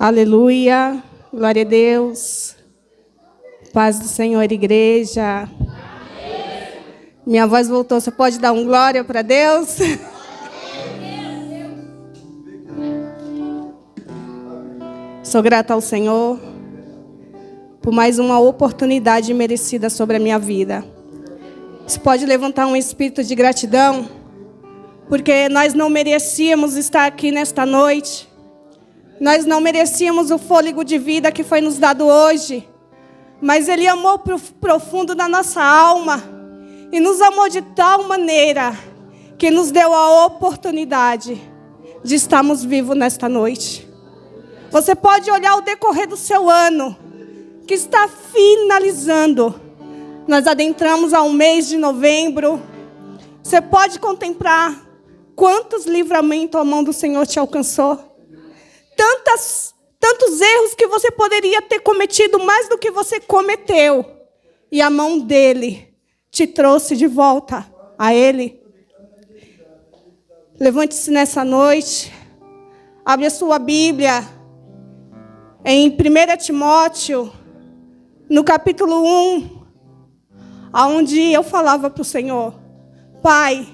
Aleluia, glória a Deus, paz do Senhor, igreja. Minha voz voltou, você pode dar um glória para Deus? Sou grata ao Senhor por mais uma oportunidade merecida sobre a minha vida. Você pode levantar um espírito de gratidão, porque nós não merecíamos estar aqui nesta noite. Nós não merecíamos o fôlego de vida que foi nos dado hoje. Mas Ele amou profundo na nossa alma e nos amou de tal maneira que nos deu a oportunidade de estarmos vivos nesta noite. Você pode olhar o decorrer do seu ano, que está finalizando. Nós adentramos ao mês de novembro. Você pode contemplar quantos livramentos a mão do Senhor te alcançou. Tantos erros que você poderia ter cometido mais do que você cometeu. E a mão dele te trouxe de volta a Ele. Levante-se nessa noite. Abre a sua Bíblia. Em 1 Timóteo, no capítulo 1, onde eu falava para o Senhor: Pai,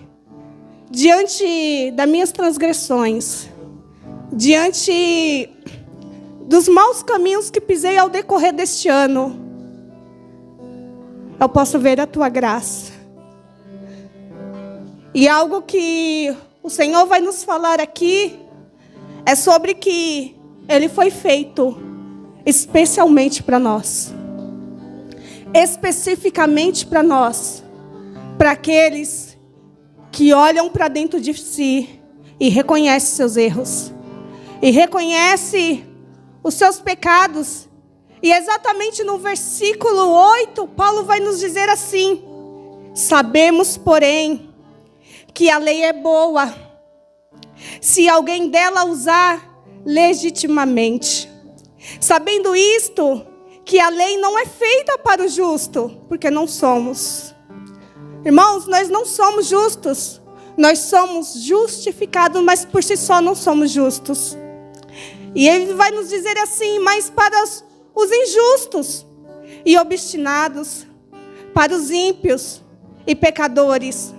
diante das minhas transgressões, diante dos maus caminhos que pisei ao decorrer deste ano, eu posso ver a Tua graça. E algo que o Senhor vai nos falar aqui é sobre que Ele foi feito especialmente para nós. Especificamente para nós. Para aqueles que olham para dentro de si e reconhecem seus erros. E reconhecem os seus pecados. E exatamente no versículo 8, Paulo vai nos dizer assim: sabemos, porém, que a lei é boa, se alguém dela usar legitimamente. Sabendo isto, que a lei não é feita para o justo, porque não somos. Irmãos, nós não somos justos. Nós somos justificados, mas por si só não somos justos. E ele vai nos dizer assim: mas para os injustos e obstinados, para os ímpios e pecadores,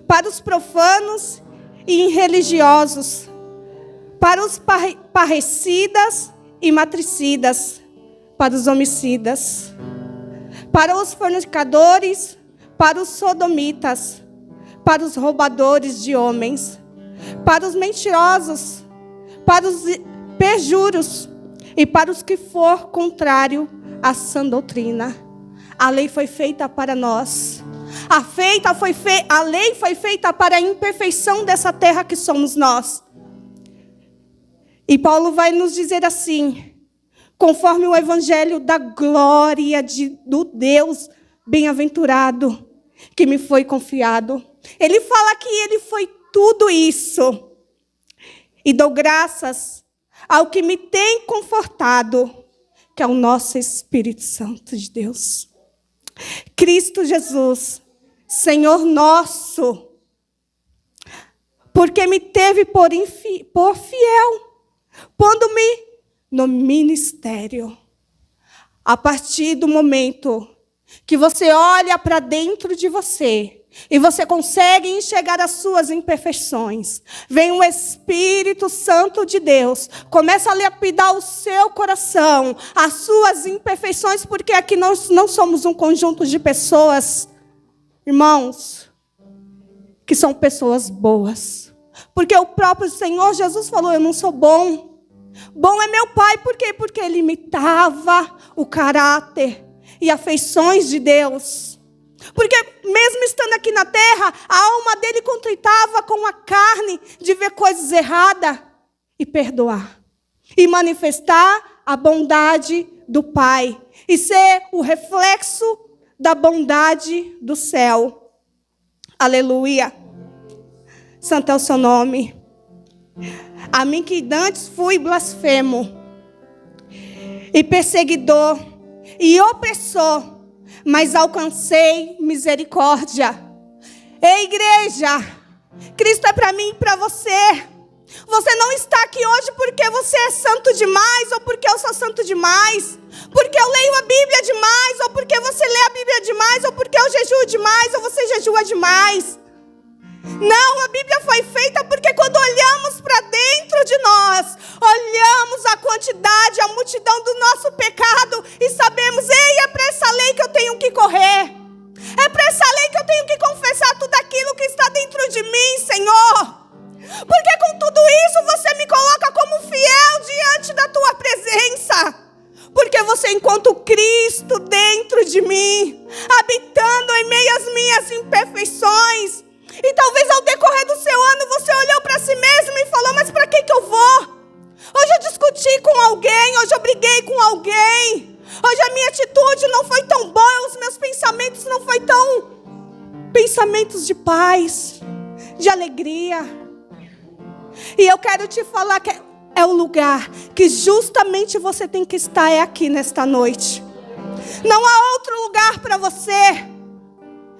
para os profanos e irreligiosos, para os parricidas e matricidas, para os homicidas, para os fornicadores, para os sodomitas, para os roubadores de homens, para os mentirosos, para os perjuros e para os que for contrário à sã doutrina. A lei foi feita para nós. A lei foi feita para a imperfeição dessa terra que somos nós. E Paulo vai nos dizer assim: conforme o evangelho da glória do Deus bem-aventurado que me foi confiado. Ele fala que ele foi tudo isso. E dou graças ao que me tem confortado, que é o nosso Espírito Santo de Deus. Cristo Jesus, Senhor nosso, porque me teve por fiel, pondo-me no ministério. A partir do momento que você olha para dentro de você e você consegue enxergar as suas imperfeições, vem o Espírito Santo de Deus, começa a lapidar o seu coração, as suas imperfeições, porque aqui nós não somos um conjunto de pessoas, irmãos, que são pessoas boas. Porque o próprio Senhor Jesus falou: eu não sou bom. Bom é meu Pai, por quê? Porque Ele imitava o caráter e afeições de Deus. Porque mesmo estando aqui na terra, a alma dele contritava com a carne de ver coisas erradas e perdoar. E manifestar a bondade do Pai. E ser o reflexo da bondade do céu. Aleluia. Santo é o seu nome. A mim que dantes fui blasfemo, e perseguidor, e opressor, mas alcancei misericórdia. Ei, igreja, Cristo é para mim e para você. Você não está aqui hoje porque você é santo demais, ou porque eu sou santo demais, porque eu leio a Bíblia demais, ou porque você lê a Bíblia demais, ou porque eu jejuo demais, ou você jejua demais. Não, a Bíblia foi feita porque quando olhamos para dentro de nós, olhamos a quantidade, a multidão do nosso pecado e sabemos, ei, é para essa lei que eu tenho que correr. É para essa lei que eu tenho que confessar tudo aquilo que está dentro de mim, Senhor. Porque com tudo isso você me coloca como fiel diante da tua presença. Porque você, enquanto Cristo dentro de mim, habitando em meio às minhas imperfeições. E talvez ao decorrer do seu ano você olhou para si mesmo e falou, mas para que eu vou? Hoje eu discuti com alguém, hoje eu briguei com alguém. Hoje a minha atitude não foi tão boa, os meus pensamentos não foi tão... Pensamentos de paz, de alegria. E eu quero te falar que é o lugar que justamente você tem que estar é aqui nesta noite. Não há outro lugar para você.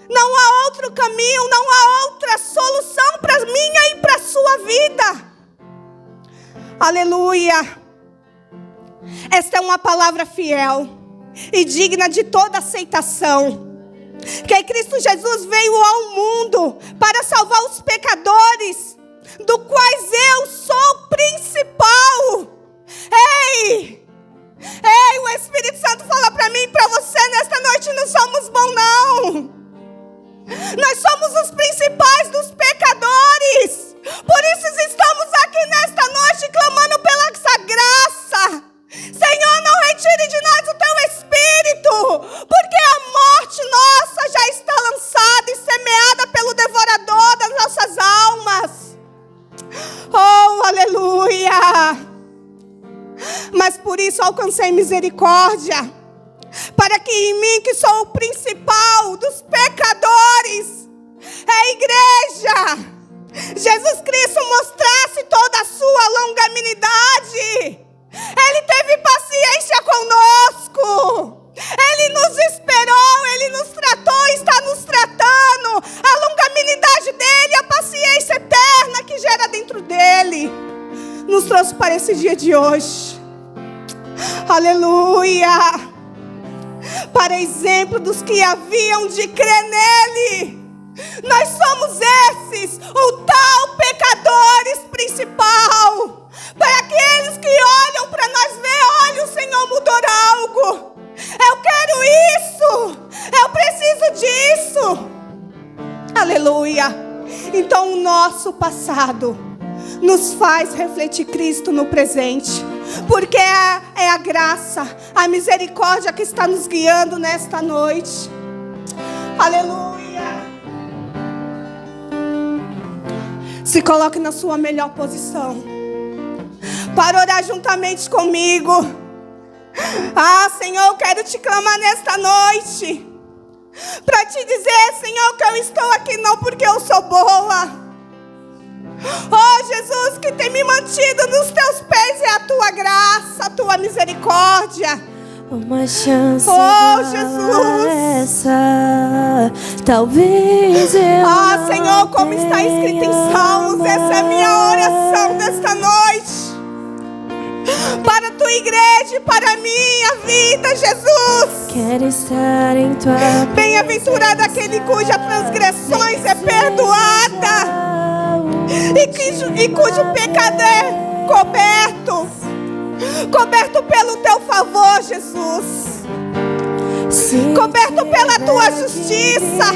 Não há outro caminho, não há outra solução para a minha e para a sua vida. Aleluia. Esta é uma palavra fiel e digna de toda aceitação. Que Cristo Jesus veio ao mundo para salvar os pecadores, do quais eu sou o principal. Ei, o Espírito Santo fala para mim e para você nesta noite, não somos bons não. Nós somos os principais dos pecadores. Por isso estamos aqui nesta noite clamando pela essa graça. Senhor, não retire de nós o teu Espírito, porque a morte nossa já está lançada e semeada pelo devorador das nossas almas. Oh, aleluia! Mas por isso alcancei misericórdia, para que em mim, que sou o principal dos pecadores, a igreja, Jesus Cristo mostrasse toda a sua longanimidade. Ele teve paciência conosco. Ele nos esperou, Ele nos tratou, está nos tratando. A longanimidade dEle, a paciência eterna que gera dentro dEle, nos trouxe para esse dia de hoje. Aleluia! Para exemplo dos que haviam de crer nele. Nós somos esses, o tal pecadores principal. Para aqueles que olham para nós ver, olha, o Senhor mudou algo. Eu quero isso, eu preciso disso. Aleluia. Então o nosso passado nos faz refletir Cristo no presente, porque é a graça, a misericórdia que está nos guiando nesta noite. Aleluia. Se coloque na sua melhor posição para orar juntamente comigo. Ah, Senhor, eu quero te clamar nesta noite, para te dizer, Senhor, que eu estou aqui não porque eu sou boa. Oh, Jesus, que tem me mantido nos teus pés é a tua graça, a tua misericórdia. Uma chance Jesus. Essa, talvez eu Senhor, como está escrito em Salmos, essa é a minha oração desta noite. Para a tua igreja e para a minha vida, Jesus. Quero estar em tua presença. Bem-aventurado aquele cuja transgressões é perdoada e cujo pecado é coberto pelo teu favor, Jesus. Coberto pela tua justiça,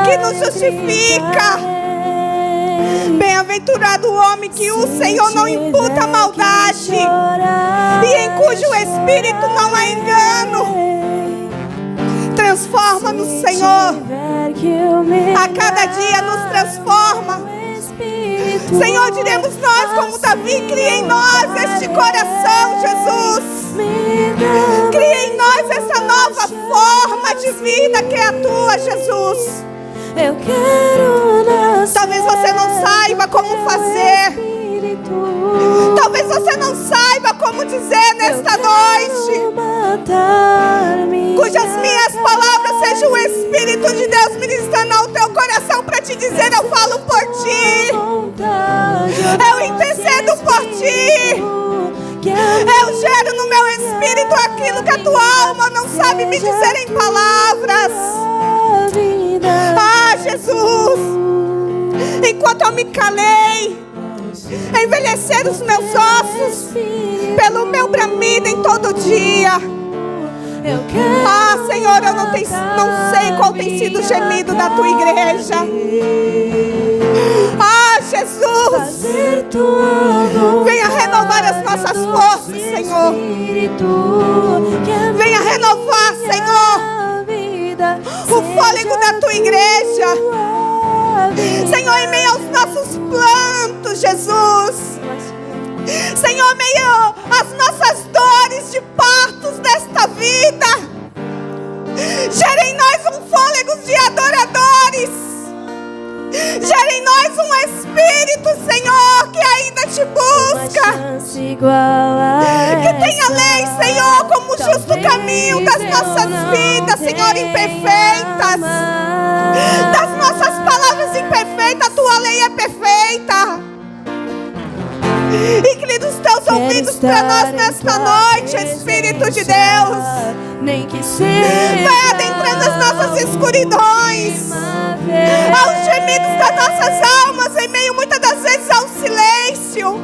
que nos justifica. Bem-aventurado o homem que o Senhor não imputa maldade e em cujo espírito não há engano. Transforma-nos, Senhor. A cada dia nos transforma. Senhor, diremos nós como Davi, cria em nós este coração, Jesus. Cria em nós essa nova forma de vida que é a tua, Jesus. Eu quero nascer. Talvez você não saiba como fazer. Talvez você não saiba como dizer nesta noite, cujas minhas palavras sejam o Espírito de Deus ministrando ao teu coração para te dizer, eu falo por ti. Eu aquilo que a tua alma não sabe me dizer em palavras. Ah, Jesus, enquanto eu me calei, envelhecer os meus ossos pelo meu bramido em todo dia. Ah, Senhor, eu não sei qual tem sido o gemido da tua igreja. Ah, Jesus, venha renovar as nossas forças, Senhor. Venha renovar, Senhor, o fôlego da tua igreja. Senhor, em meio aos nossos plantos, Jesus. Senhor, em meio às nossas dores de partos desta vida, gera em nós um fôlego de adoradores. Gera em nós um espírito, Senhor, que ainda te busca. Que tenha lei, Senhor, como o justo caminho das nossas vidas, Senhor, imperfeitas. Das nossas palavras imperfeitas, a tua lei é perfeita. Inclina os teus ouvidos para nós nesta noite, Espírito de Deus. Vai adentrando as nossas escuridões, aos gemidos das nossas almas, em meio muitas das vezes ao silêncio.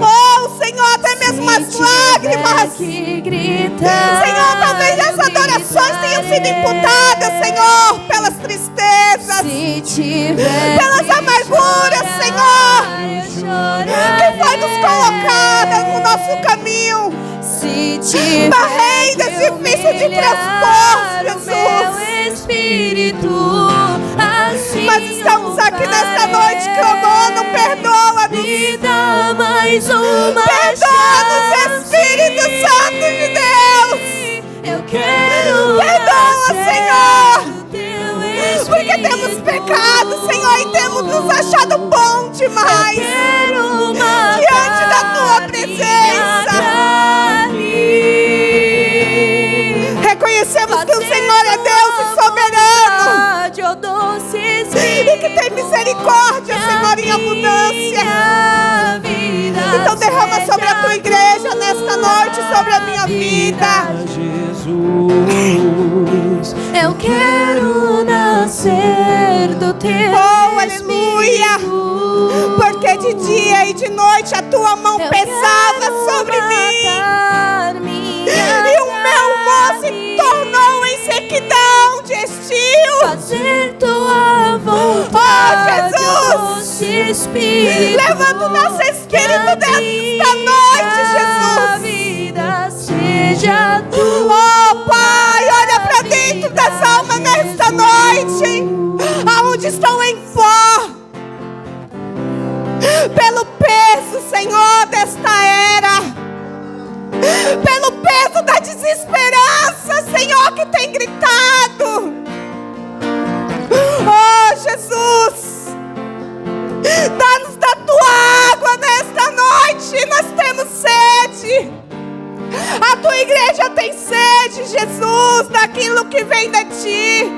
Oh, Senhor, até mesmo as lágrimas. Senhor, talvez as adorações tenham sido imputadas, Senhor, pelas tristezas, pelas amarguras, Senhor, que foi nos colocada no nosso caminho. Barreiras difíceis de transpor, Jesus. Mas estamos aqui nesta noite clamando, perdoa-nos. Perdoa-nos, Espírito Santo de Deus. Perdoa, Senhor, porque temos pecado, Senhor, e temos nos achado bom demais diante da tua presença. Reconhecemos que o Senhor é Deus e soberano, e que tem misericórdia, Senhor, em abundância. Então derrama sobre a tua igreja nesta noite, sobre a minha vida. Jesus, eu quero nascer do teu aleluia, porque de dia e de noite a tua mão pesava sobre mim, e o meu humor se tornou em sequidão de estio. Fazer tua vontade, oh, Jesus, levanta o nosso espírito desta noite, Jesus. Vida seja tua. Oh, Pai, olha para dentro das almas nesta noite, aonde estão em pó, pelo peso, Senhor, desta era, pelo peso da desesperança, Senhor, que tem gritado. Oh, Jesus, dá-nos da tua água nesta noite, nós temos sede. A tua igreja tem sede, Jesus, daquilo que vem de ti.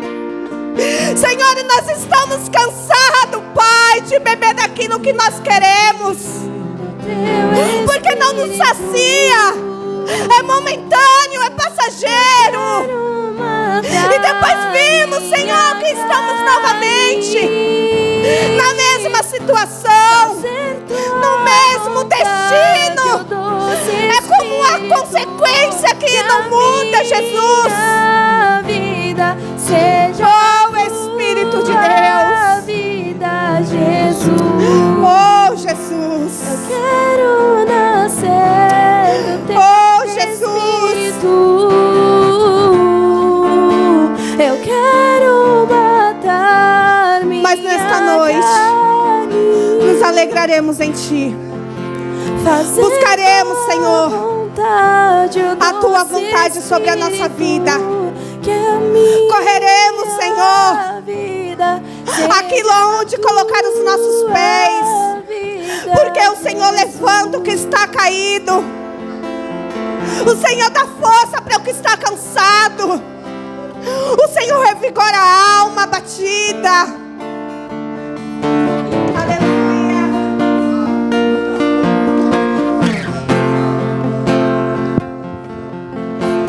Senhor, e nós estamos cansados, Pai, de beber daquilo que nós queremos, porque não nos sacia. É momentâneo, é passageiro. E depois vimos, Senhor, que estamos novamente na mesma situação, no mesmo destino. É como uma consequência que não muda, Jesus. Oh, Espírito de Deus. Oh, Jesus. Eu quero nascer do teu Espírito. Eu quero matar minha Mas nesta noite nos alegraremos em Ti. Buscaremos, Senhor, a Tua vontade sobre a nossa vida. Correremos, Senhor, aquilo aonde colocar os nossos pés, porque o Senhor levanta o que está caído. O Senhor dá força para o que está cansado. O Senhor revigora a alma abatida. Aleluia.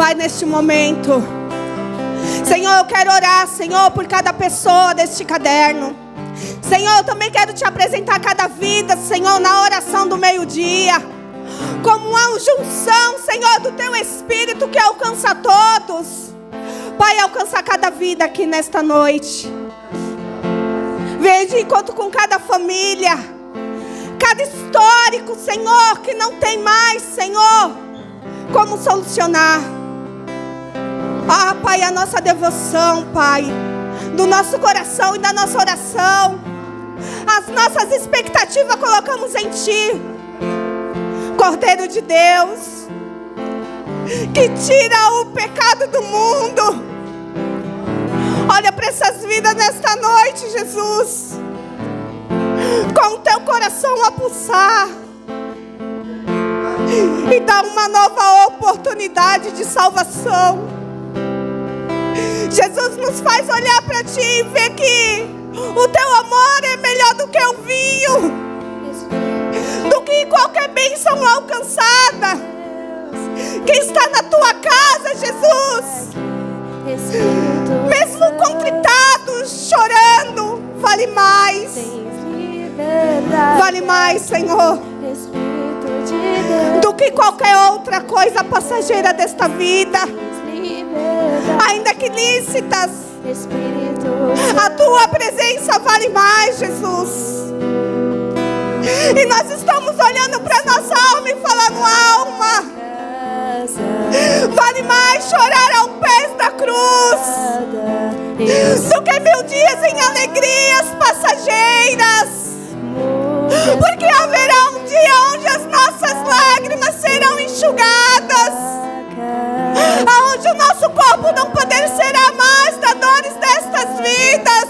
Pai, neste momento, Senhor, eu quero orar, Senhor, por cada pessoa deste caderno. Senhor, eu também quero te apresentar cada vida, Senhor, na oração do meio-dia, como uma junção, Senhor, do teu Espírito que alcança todos. Pai, alcança cada vida aqui nesta noite. Venha de encontro com cada família, cada histórico, Senhor, que não tem mais, Senhor, como solucionar. Ah, Pai, a nossa devoção, Pai, do nosso coração e da nossa oração, as nossas expectativas colocamos em Ti, Cordeiro de Deus, que tira o pecado do mundo. Olha para essas vidas nesta noite, Jesus, com o teu coração a pulsar, e dá uma nova oportunidade de salvação. Jesus, nos faz olhar para Ti e ver que o Teu amor é melhor do que o vinho, do que qualquer bênção alcançada que está na Tua casa, Jesus. Mesmo contritado, chorando, vale mais. Vale mais, Senhor, do que qualquer outra coisa passageira desta vida, ainda que lícitas. A Tua presença vale mais, Jesus. E nós estamos olhando para nossa alma e falando: alma, vale mais chorar aos pés da cruz do que 1000 dias em alegrias passageiras. Porque haverá um dia onde as nossas lágrimas serão enxugadas, aonde o nosso corpo não padecerá mais das dores destas vidas,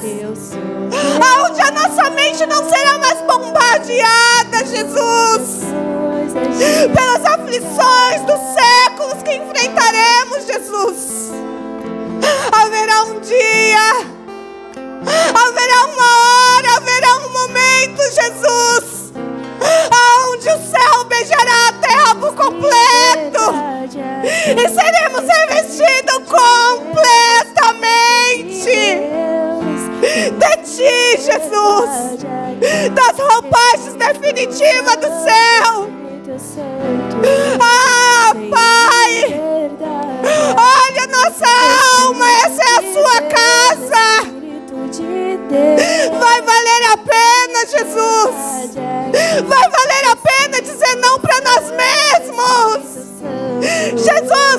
aonde a nossa mente não será mais bombardeada, Jesus, pelas aflições dos séculos que enfrentaremos, Jesus. Haverá um dia, haverá uma hora, haverá um momento, Jesus, aonde o céu beijará a terra por completo e seremos revestidos completamente de Ti, Jesus, das roupagens definitivas do céu. Ah, Pai, olha nossa alma, essa é a Sua casa. Vai valer a pena, Jesus. Vai valer a pena dizer não para nós mesmos. Jesus,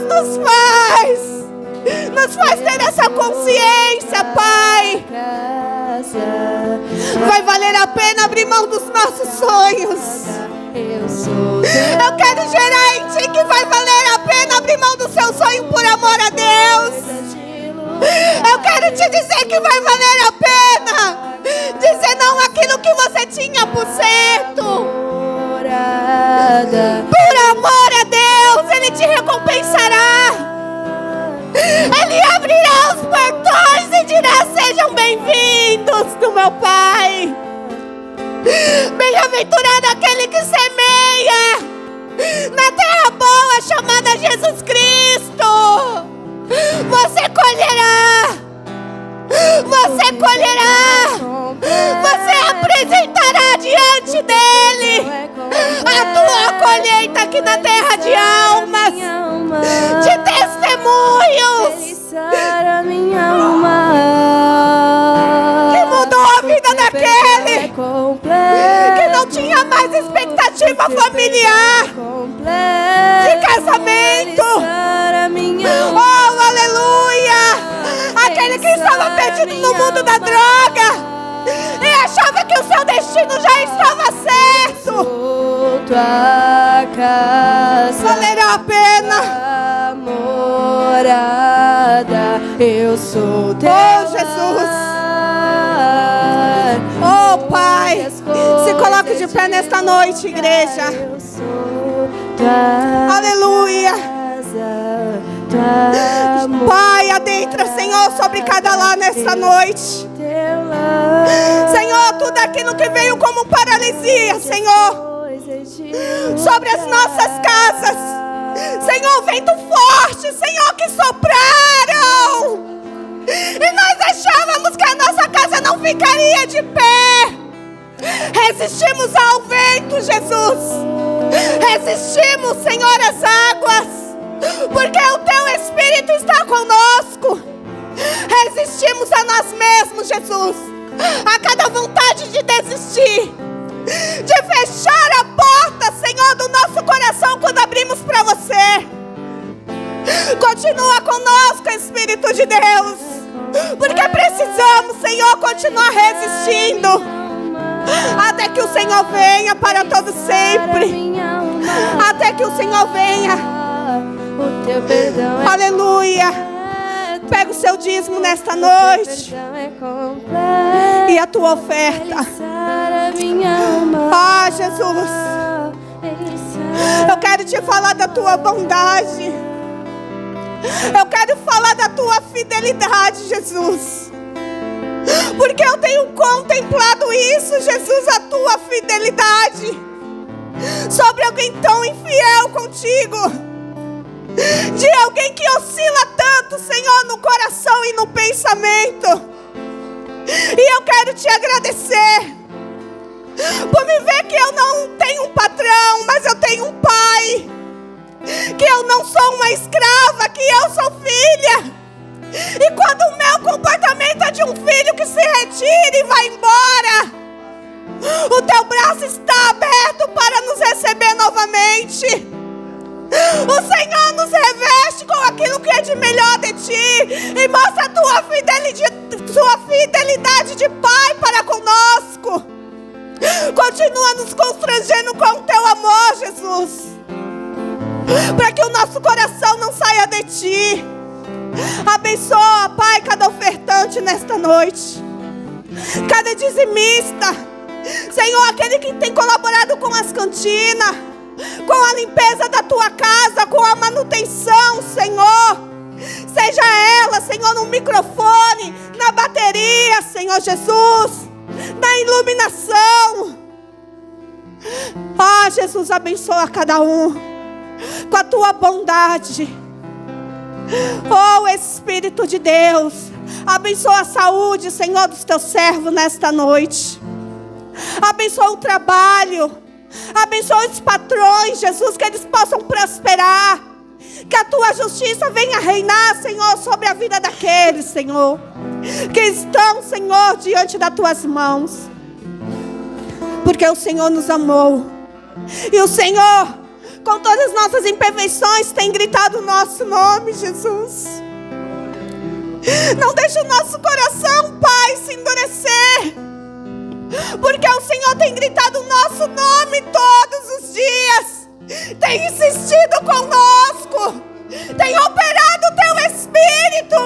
nos faz ter essa consciência, Pai. Vai valer a pena abrir mão dos nossos sonhos. Eu quero gerar em Ti que vai valer a pena abrir mão do seu sonho por amor a Deus. Eu quero te dizer que vai valer a pena dizer não àquilo que você tinha por certo. Por amor a Deus, Ele te recompensará. Ele abrirá os portões e dirá: sejam bem-vindos do meu Pai. Bem-aventurado aquele que semeia na terra boa chamada Jesus Cristo. Você colherá. Você colherá. Você apresentará diante dele a tua colheita aqui na terra de almas, de testemunhos. Que mudou a vida daquele que não tinha mais expectativa familiar de casamento. Oh, aleluia! Aquele que estava perdido no mundo da droga e achava que o seu destino já estava certo. Tua casa valerá a pena. Morada, eu sou teu. Oh, Jesus. Oh, Pai, se coloque de pé nesta noite, igreja. Eu sou tua Aleluia. Pai, adentra, Senhor, sobre cada lar nesta noite. Senhor, tudo aquilo que veio como paralisia, Senhor, sobre as nossas casas. Senhor, vento forte, Senhor, Resistimos, Senhor, às águas, porque o Teu Espírito está conosco. Resistimos a nós mesmos, Jesus, a cada vontade de desistir, de fechar a porta, Senhor, do nosso coração quando abrimos para Você. Continua conosco, Espírito de Deus, porque precisamos, Senhor, continuar resistindo até que o Senhor venha para todo sempre. Até que o Senhor venha. Aleluia. Pega o seu dízimo nesta noite e a tua oferta. Ah, Jesus, eu quero te falar da tua bondade. Eu quero falar da tua fidelidade, Jesus, porque eu tenho contemplado isso, Jesus, a tua fidelidade sobre alguém tão infiel contigo, de alguém que oscila tanto, Senhor, no coração e no pensamento. E eu quero te agradecer por me ver que eu não tenho um patrão, mas eu tenho um pai, que eu não sou uma escrava, que eu sou filha. E quando o meu comportamento é de um filho que se retira e vai embora, o Teu braço está aberto para nos receber novamente. O Senhor nos reveste com aquilo que é de melhor de Ti e mostra a tua fidelidade de Pai para conosco. Continua nos constrangendo com o Teu amor, Jesus, para que o nosso coração não saia de Ti. Abençoa, Pai, cada ofertante nesta noite, cada dizimista, Senhor, aquele que tem colaborado com as cantinas, com a limpeza da Tua casa, com a manutenção, Senhor. Seja ela, Senhor, no microfone, na bateria, Senhor Jesus, na iluminação. Ah, Jesus, abençoa cada um com a Tua bondade. Oh, Espírito de Deus, abençoa a saúde, Senhor, dos Teus servos nesta noite. Abençoa o trabalho, abençoa os patrões, Jesus, que eles possam prosperar, que a Tua justiça venha reinar, Senhor, sobre a vida daqueles, Senhor, que estão, Senhor, diante das Tuas mãos, porque o Senhor nos amou, e o Senhor, com todas as nossas imperfeições, tem gritado o nosso nome, Jesus. Não deixe o nosso coração, Pai, se endurecer, porque o Senhor tem gritado o nosso nome todos os dias, tem insistido conosco, tem operado o Teu Espírito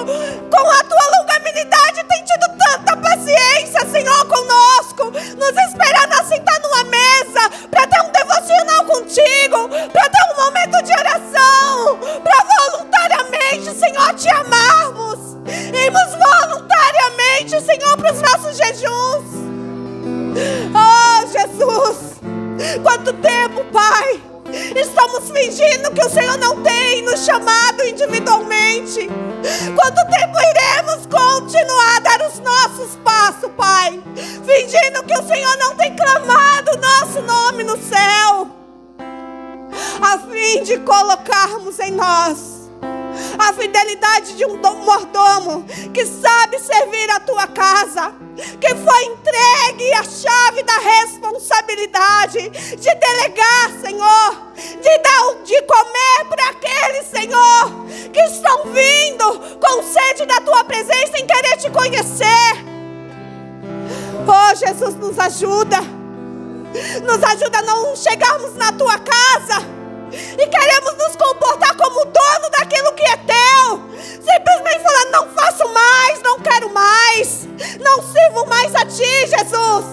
com a Tua longanimidade, tem tido tanta paciência, Senhor, conosco, nos esperando assentar numa mesa para ter um devocional contigo, para ter um momento de oração, para voluntariamente, Senhor, Te amarmos, irmos voluntariamente, Senhor, para os nossos jejuns. Oh, Jesus, quanto tempo, Pai, estamos fingindo que o Senhor não tem nos chamado individualmente. Quanto tempo iremos continuar a dar os nossos passos, Pai, fingindo que o Senhor não tem clamado o nosso nome no céu, a fim de colocarmos em nós a fidelidade de um mordomo que sabe servir a Tua casa, que foi entregue a chave da responsabilidade de delegar, Senhor, de dar de comer para aqueles, Senhor, que estão vindo com sede da Tua presença em querer Te conhecer. Oh, Jesus, nos ajuda a não chegarmos na Tua casa e queremos nos comportar como dono daquilo que é Teu, simplesmente falando, não faço mais, não quero mais, não sirvo mais a Ti, Jesus,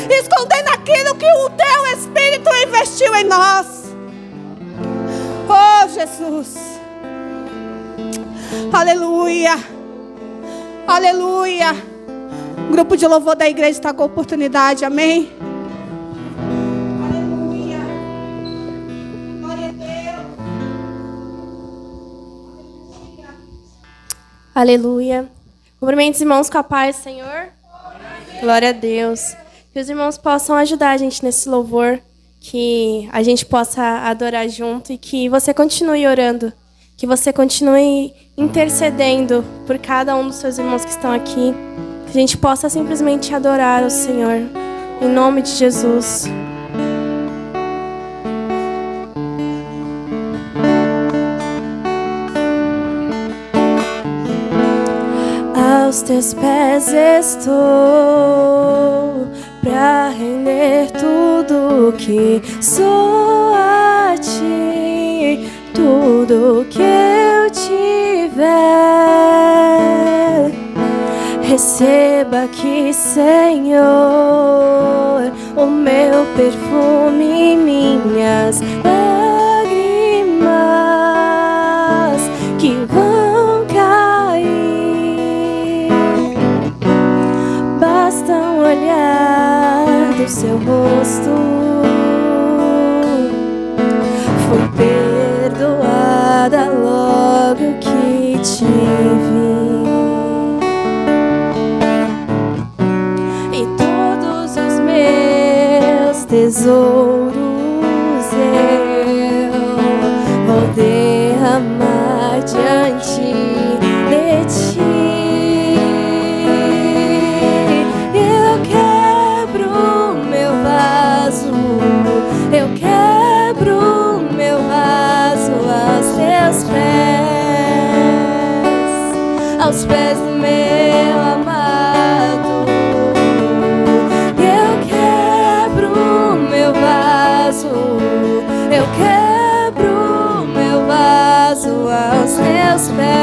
escondendo aquilo que o Teu Espírito investiu em nós. Oh, Jesus, aleluia, aleluia. O grupo de louvor da igreja está com a oportunidade, amém? Aleluia. Cumprimento os irmãos com a paz, Senhor. Glória a Deus. Que os irmãos possam ajudar a gente nesse louvor. que a gente possa adorar junto e que você continue orando, que você continue intercedendo por cada um dos seus irmãos que estão aqui, que a gente possa simplesmente adorar o Senhor, em nome de Jesus. Aos teus pés estou, pra render tudo que sou a ti, tudo que eu tiver. Receba aqui, Senhor, o meu perfume e minhas lágrimas que vão cair. Basta um olhar do seu rosto, fui perdoada logo que te vi. E todos os meus tesouros eu vou derramar diante de ti. Eu quebro meu vaso, eu quebro meu vaso aos teus pés, aos pés do meu amado. Eu quebro meu vaso, eu quebro meu vaso aos teus pés,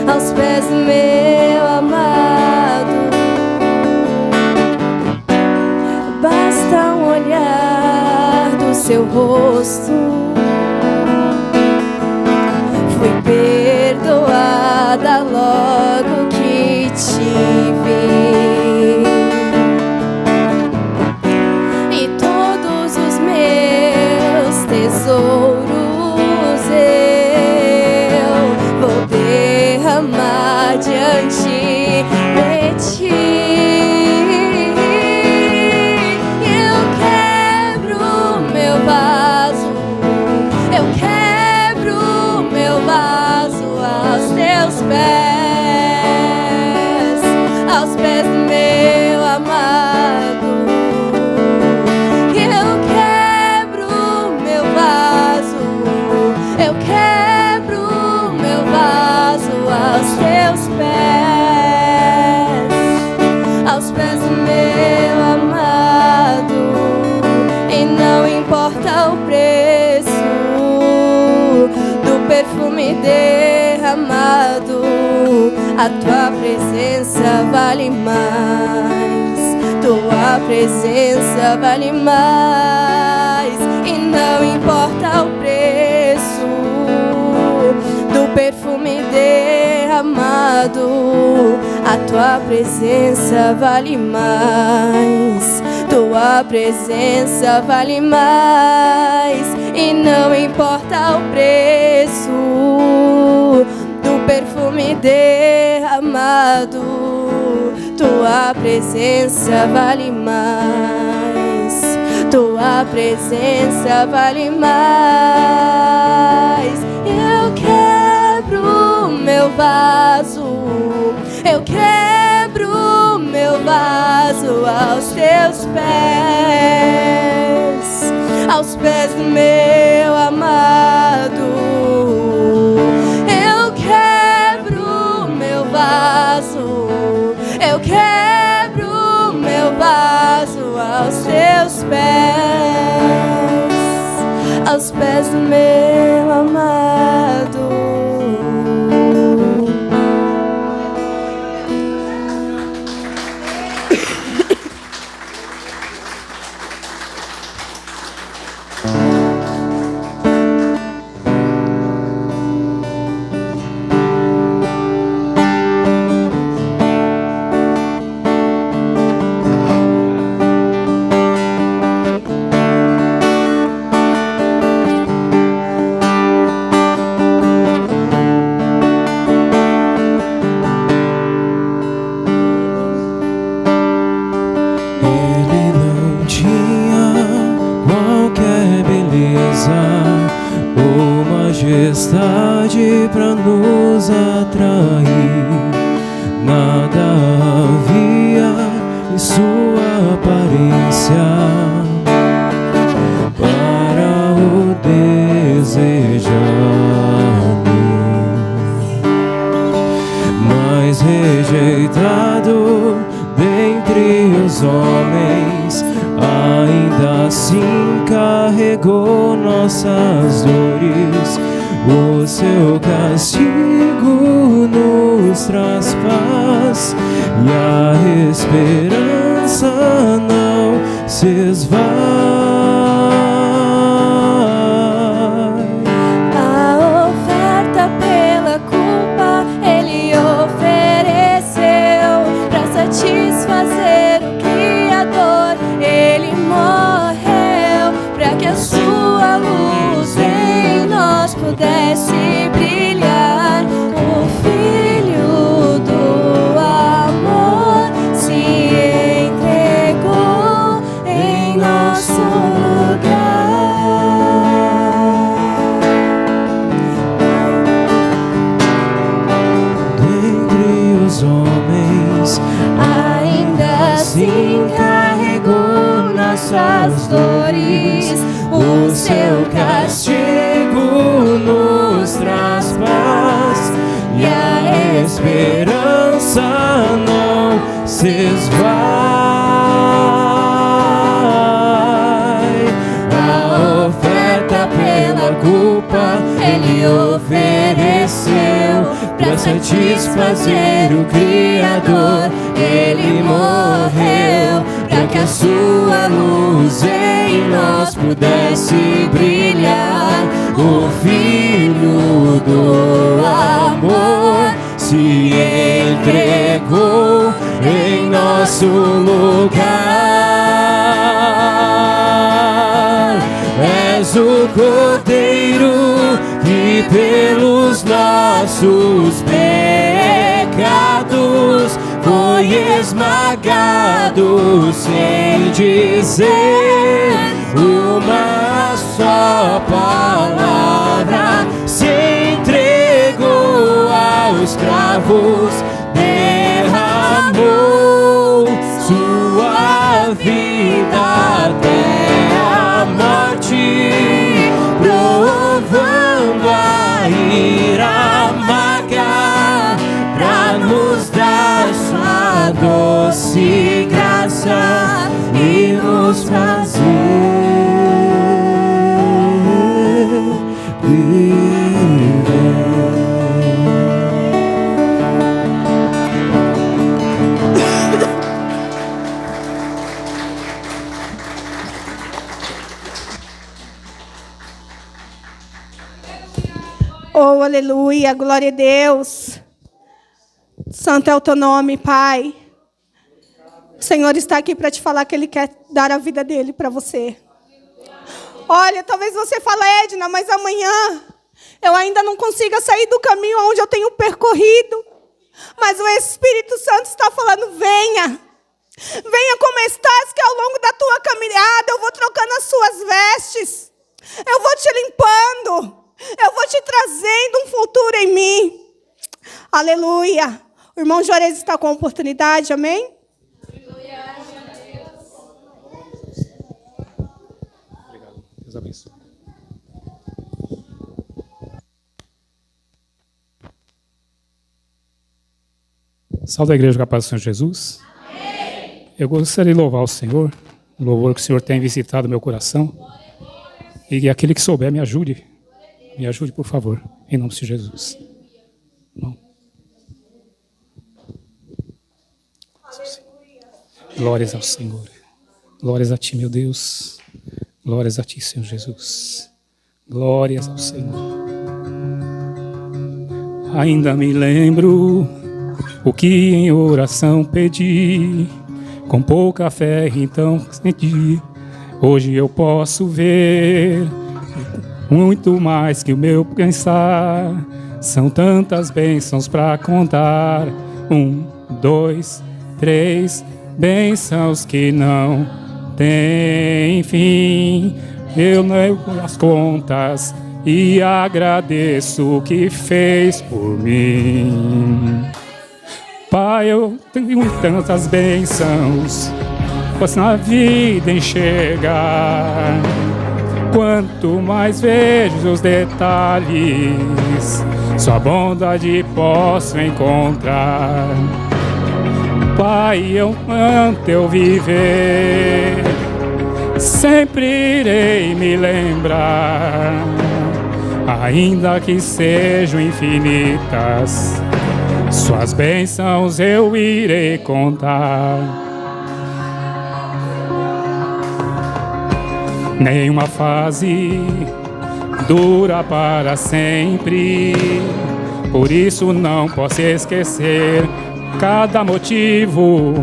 aos pés do meu amado. Basta um olhar do seu rosto, fui perdoada logo que te vi. E todos os meus tesouros eu vou derramar diante de ti. Eu quebro meu vaso, eu quebro meu vaso aos teus pés, aos pés do meu amado. Eu quebro meu vaso, eu quebro meu vaso aos teus pés, aos pés do meu amado. E não importa o preço do perfume derramado, a tua presença vale mais, tua presença vale mais. E não importa o preço do perfume derramado, a tua presença vale mais, tua presença vale mais. E não importa o preço do perfume derramado, tua presença vale mais, tua presença vale mais. Eu quebro meu vaso, eu quebro meu vaso aos teus pés, aos pés do meu amado. Eu quebro meu vaso, eu quebro meu vaso aos teus pés, aos pés do meu amado. majestade pra nos atrair. Nada havia em sua aparência para o desejar-me, mas rejeitado dentre os homens, ainda assim carregou nossas dores. O seu castigo nos traz paz e a esperança não se esvai. A oferta pela culpa Ele ofereceu para satisfazer o Criador. Ele morreu para que a sua luz em nós pudesse brilhar. O Filho do amor se entregou em nosso Dentre os homens, ainda assim carregou nossas dores. o seu castigo nos traz paz e a esperança não se esvai. A oferta pela culpa Ele ofereceu para satisfazer o Criador. Ele morreu para que a sua luz em nós pudesse brilhar. O Filho do amor se entregou em nosso lugar. És o Cordeiro que pelos nossos pecados foi esmagado, sem dizer uma só palavra. Se entregou aos cravos, derramou sua vida até a morte, provando a ira amarga pra nos dar sua doce graça e nos fazer viver. Oh, aleluia, glória a Deus. Santo é o teu nome, Pai. O Senhor está aqui para te falar que Ele quer dar a vida dele para você. Olha, talvez você fale, Edna, mas amanhã eu ainda não consiga sair do caminho onde eu tenho percorrido. Mas o Espírito Santo está falando, venha. Venha como estás, que ao longo da tua caminhada eu vou trocando as suas vestes. Eu vou te limpando. Eu vou te trazendo um futuro em mim. Aleluia. O irmão Juarez está com a oportunidade, amém? Obrigado. Deus abençoe. Salve a igreja com a paz do Senhor Jesus. Amém. Eu gostaria de louvar o Senhor, o louvor que o Senhor tem visitado meu coração. E aquele que souber, me ajude. Me ajude, por favor, em nome de Jesus. Bom. Glórias ao Senhor. Glórias a Ti, meu Deus. Glórias a Ti, Senhor Jesus. Glórias ao Senhor. Ainda me lembro o que em oração pedi, com pouca fé então senti. Hoje eu posso ver muito mais que o meu pensar. São tantas bênçãos para contar. 1, 2, 3 bênçãos que não têm fim. Eu não as contas, e agradeço o que fez por mim. Pai, eu tenho tantas bênçãos, posso na vida enxergar. Quanto mais vejo os detalhes, sua bondade posso encontrar. Pai, enquanto eu viver, sempre irei me lembrar, ainda que sejam infinitas, suas bênçãos eu irei contar. Nenhuma fase dura para sempre, por isso não posso esquecer cada motivo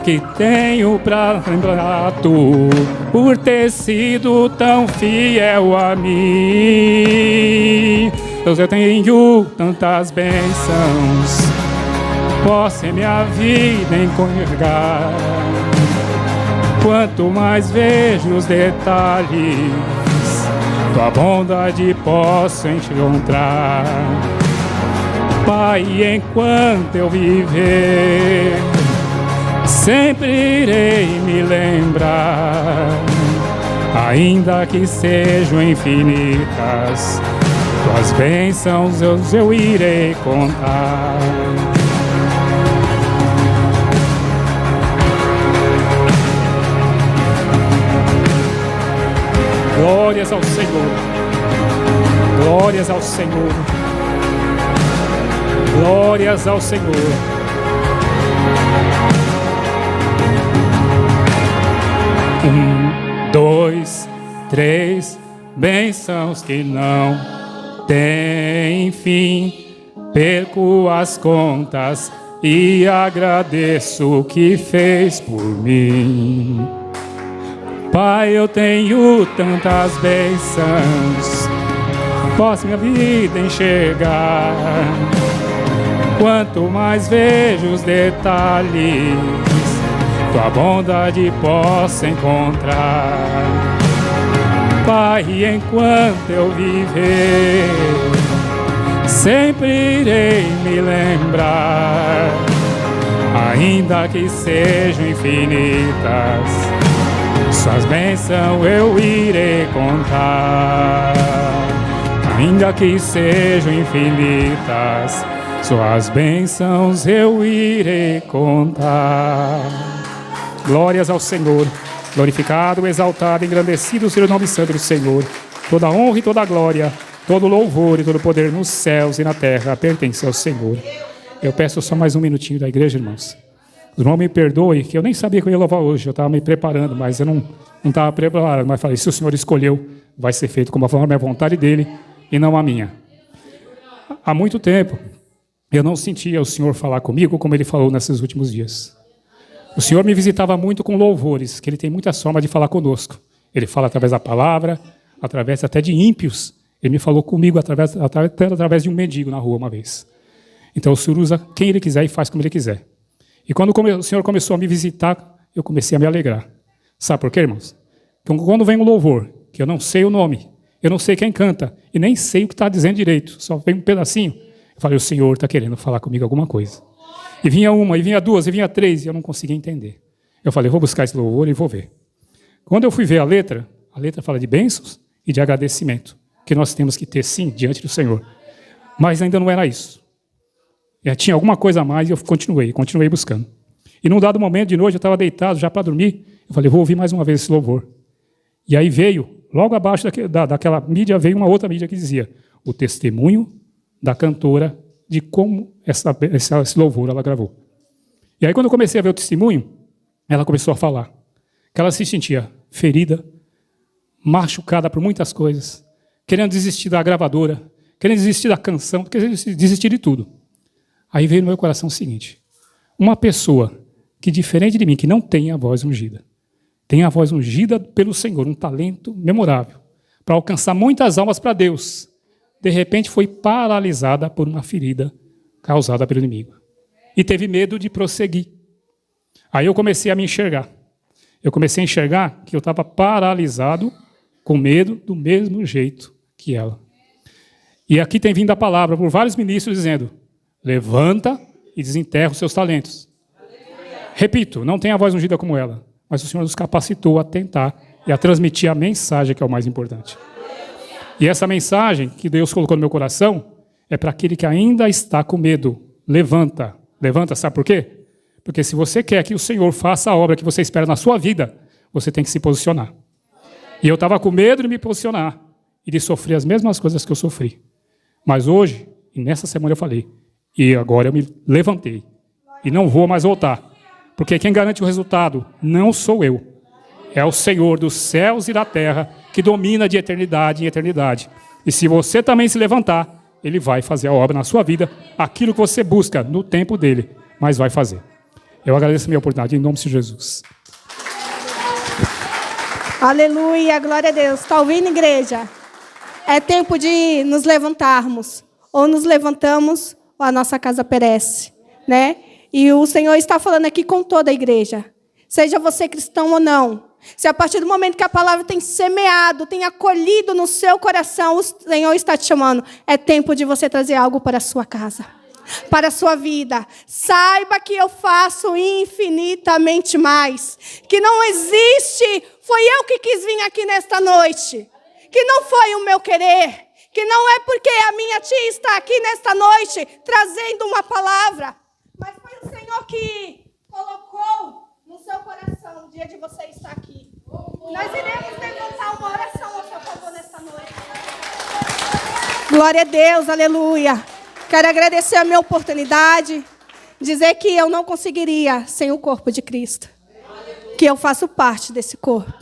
que tenho pra lembrar tu, por ter sido tão fiel a mim. Deus, eu tenho tantas bênçãos, posso em minha vida enxergar. Quanto mais vejo os detalhes, tua bondade posso encontrar. Pai, enquanto eu viver, sempre irei me lembrar, ainda que sejam infinitas, tuas bênçãos eu irei contar. Glórias ao Senhor, glórias ao Senhor, glórias ao Senhor. 1, 2, 3, bênçãos que não têm fim. Perco as contas e agradeço o que fez por mim. Pai, eu tenho tantas bênçãos, posso minha vida enxergar. Quanto mais vejo os detalhes, tua bondade posso encontrar. Pai, enquanto eu viver, sempre irei me lembrar, ainda que sejam infinitas, suas bênçãos eu irei contar. Ainda que sejam infinitas, suas bênçãos eu irei contar. Glórias ao Senhor. Glorificado, exaltado, engrandecido seja o nome santo do Senhor. Toda honra e toda glória, todo louvor e todo poder nos céus e na terra pertence ao Senhor. Eu peço só mais um minutinho da igreja, irmãos. Os irmãos me perdoem, que eu nem sabia que eu ia louvar hoje. Eu estava me preparando, mas eu não estava preparado. Mas falei, se o Senhor escolheu, vai ser feito como a vontade dele e não a minha. Há muito tempo, eu não sentia o Senhor falar comigo como ele falou nesses últimos dias. O Senhor me visitava muito com louvores, que ele tem muita forma de falar conosco. Ele fala através da palavra, através até de ímpios. Ele me falou comigo através de um mendigo na rua uma vez. Então o Senhor usa quem ele quiser e faz como ele quiser. E quando o Senhor começou a me visitar, eu comecei a me alegrar. Sabe por quê, irmãos? Porque quando vem um louvor, que eu não sei o nome, eu não sei quem canta, e nem sei o que está dizendo direito, só vem um pedacinho, eu falei, o Senhor está querendo falar comigo alguma coisa. E vinha uma, e vinha duas, e vinha três, e eu não conseguia entender. Eu falei, vou buscar esse louvor e vou ver. Quando eu fui ver a letra fala de bênçãos e de agradecimento, que nós temos que ter, sim, diante do Senhor. Mas ainda não era isso. Tinha alguma coisa a mais e eu continuei buscando. E num dado momento de noite, eu estava deitado já para dormir, eu falei, vou ouvir mais uma vesse louvor. E aí veio, logo abaixo daquela mídia, veio uma outra mídia que dizia, o testemunho da cantora de como esse louvor ela gravou. E aí quando eu comecei a ver o testemunho, ela começou a falar que ela se sentia ferida, machucada por muitas coisas, querendo desistir da gravadora, querendo desistir da canção, querendo desistir de tudo. Aí veio no meu coração o seguinte, uma pessoa que, diferente de mim, que não tem a voz ungida, tem a voz ungida pelo Senhor, um talento memorável, para alcançar muitas almas para Deus, de repente foi paralisada por uma ferida causada pelo inimigo. E teve medo de prosseguir. Aí eu comecei a me enxergar. Eu comecei a enxergar que eu estava paralisado, com medo, do mesmo jeito que ela. E aqui tem vindo a palavra por vários ministros dizendo: levanta e desenterra os seus talentos. Repito, não tem a voz ungida como ela, mas o Senhor nos capacitou a tentar e a transmitir a mensagem, que é o mais importante. E essa mensagem que Deus colocou no meu coração é para aquele que ainda está com medo. Levanta. Levanta, sabe por quê? Porque se você quer que o Senhor faça a obra que você espera na sua vida, você tem que se posicionar. E eu estava com medo de me posicionar e de sofrer as mesmas coisas que eu sofri. Mas hoje, e nessa semana eu falei, e agora eu me levantei. E não vou mais voltar. Porque quem garante o resultado não sou eu. É o Senhor dos céus e da terra que domina de eternidade em eternidade. E se você também se levantar, Ele vai fazer a obra na sua vida, aquilo que você busca no tempo dEle, mas vai fazer. Eu agradeço a minha oportunidade em nome de Jesus. Aleluia, glória a Deus. Está ouvindo, igreja? É tempo de nos levantarmos. Ou nos levantamos, ou a nossa casa perece, né? E o Senhor está falando aqui com toda a igreja. Seja você cristão ou não. Se a partir do momento que a palavra tem semeado, tem acolhido no seu coração, o Senhor está te chamando. É tempo de você trazer algo para a sua casa, para a sua vida. Saiba que eu faço infinitamente mais. Que não existe, foi eu que quis vir aqui nesta noite. Que não foi o meu querer. Que não é porque a minha tia está aqui nesta noite trazendo uma palavra. Mas foi o Senhor que colocou no seu coração o dia de você estar aqui. Nós iremos levantar uma oração ao seu favor nesta noite. Glória a Deus, aleluia. Quero agradecer a minha oportunidade, dizer que eu não conseguiria sem o corpo de Cristo. Que eu faço parte desse corpo.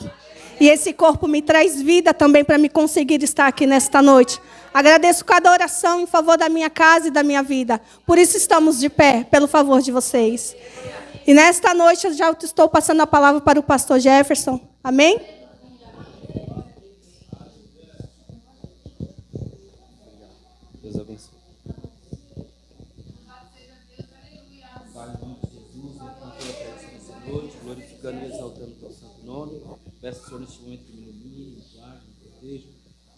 E esse corpo me traz vida também para me conseguir estar aqui nesta noite. Agradeço cada oração em favor da minha casa e da minha vida. Por isso estamos de pé, pelo favor de vocês. E nesta noite eu já estou passando a palavra para o pastor Jefferson. Amém? Deus abençoe. Glorificando e exaltando o teu santo nome. Peço ao Senhor neste momento que me ilumine, me guarde, me proteja,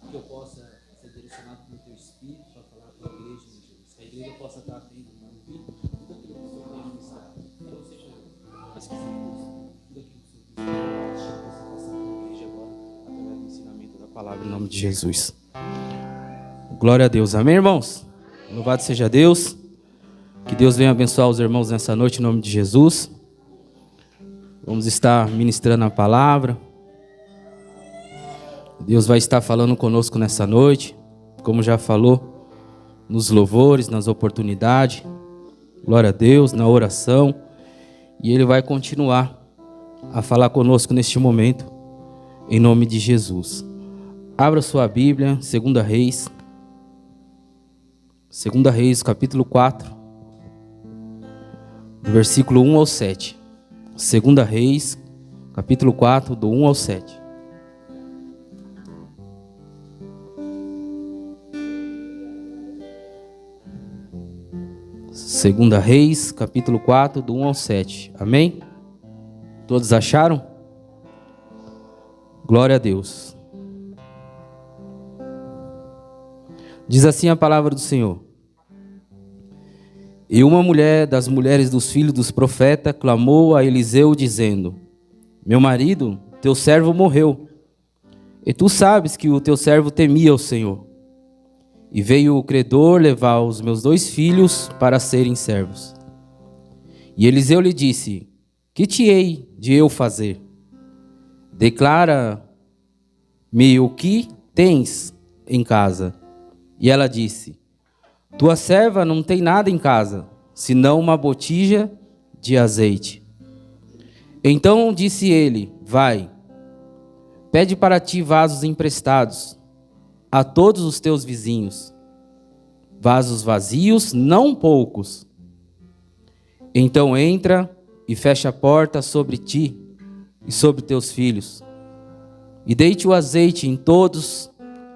que eu possa ser direcionado pelo teu Espírito para falar com a igreja de Jesus. Que a igreja possa estar atenta para ouvir tudo aquilo que o Senhor tem ministrado. Que não seja eu, mas que seja Deus. Tudo aquilo que o Senhor tem ministrado, possa passar com a igreja agora, através do ensinamento da palavra, em nome de Jesus. Glória a Deus. Amém, irmãos? Louvado seja Deus. Que Deus venha abençoar os irmãos nessa noite, em nome de Jesus. Vamos estar ministrando a palavra. Deus vai estar falando conosco nessa noite, como já falou, nos louvores, nas oportunidades. Glória a Deus, na oração. E Ele vai continuar a falar conosco neste momento, em nome de Jesus. Abra sua Bíblia, 2 Reis. 2 Reis, capítulo 4, do versículo 1 ao 7. 2 Reis, capítulo 4, do 1 ao 7. Segunda Reis, capítulo 4, do 1 ao 7. Amém? Todos acharam? Glória a Deus. Diz assim a palavra do Senhor. E uma mulher das mulheres dos filhos dos profetas clamou a Eliseu, dizendo: Meu marido, teu servo morreu, e tu sabes que o teu servo temia o Senhor. E veio o credor levar os meus 2 filhos para serem servos. E Eliseu lhe disse: Que te hei de eu fazer? Declara-me o que tens em casa. E ela disse: Tua serva não tem nada em casa, senão uma botija de azeite. Então disse ele: Vai, pede para ti vasos emprestados a todos os teus vizinhos, vasos vazios, não poucos. Então entra e fecha a porta sobre ti e sobre teus filhos, e deite o azeite em todos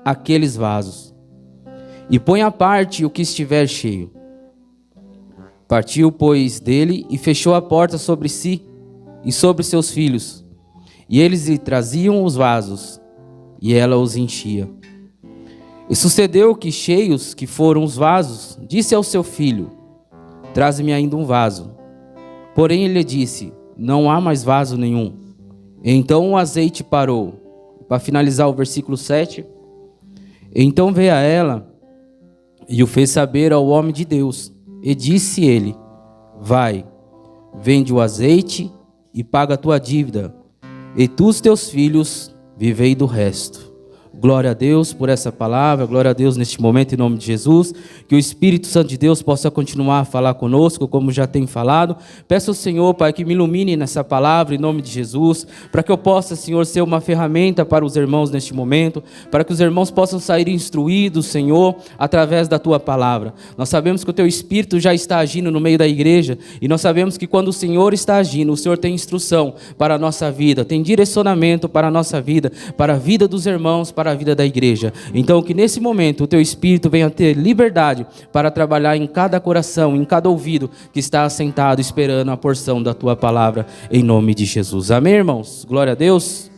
aqueles vasos, e põe à parte o que estiver cheio. Partiu, pois, dele e fechou a porta sobre si e sobre seus filhos, e eles lhe traziam os vasos, e ela os enchia. E sucedeu que, cheios que foram os vasos, disse ao seu filho: traze-me ainda um vaso. Porém ele disse: não há mais vaso nenhum. Então o azeite parou. Para finalizar o versículo 7. Então veio a ela e o fez saber ao homem de Deus. E disse ele: vai, vende o azeite e paga a tua dívida, e tu os teus filhos vivei do resto. Glória a Deus por essa palavra, glória a Deus neste momento, em nome de Jesus. Que o Espírito Santo de Deus possa continuar a falar conosco, como já tem falado. Peço ao Senhor, Pai, que me ilumine nessa palavra, em nome de Jesus, para que eu possa, Senhor, ser uma ferramenta para os irmãos neste momento, para que os irmãos possam sair instruídos, Senhor, através da Tua palavra. Nós sabemos que o Teu Espírito já está agindo no meio da igreja, e nós sabemos que quando o Senhor está agindo, o Senhor tem instrução para a nossa vida, tem direcionamento para a nossa vida, para a vida dos irmãos, para a vida da igreja. Então que nesse momento o Teu Espírito venha ter liberdade para trabalhar em cada coração, em cada ouvido que está assentado esperando a porção da Tua palavra, em nome de Jesus. Amém, irmãos? Glória a Deus,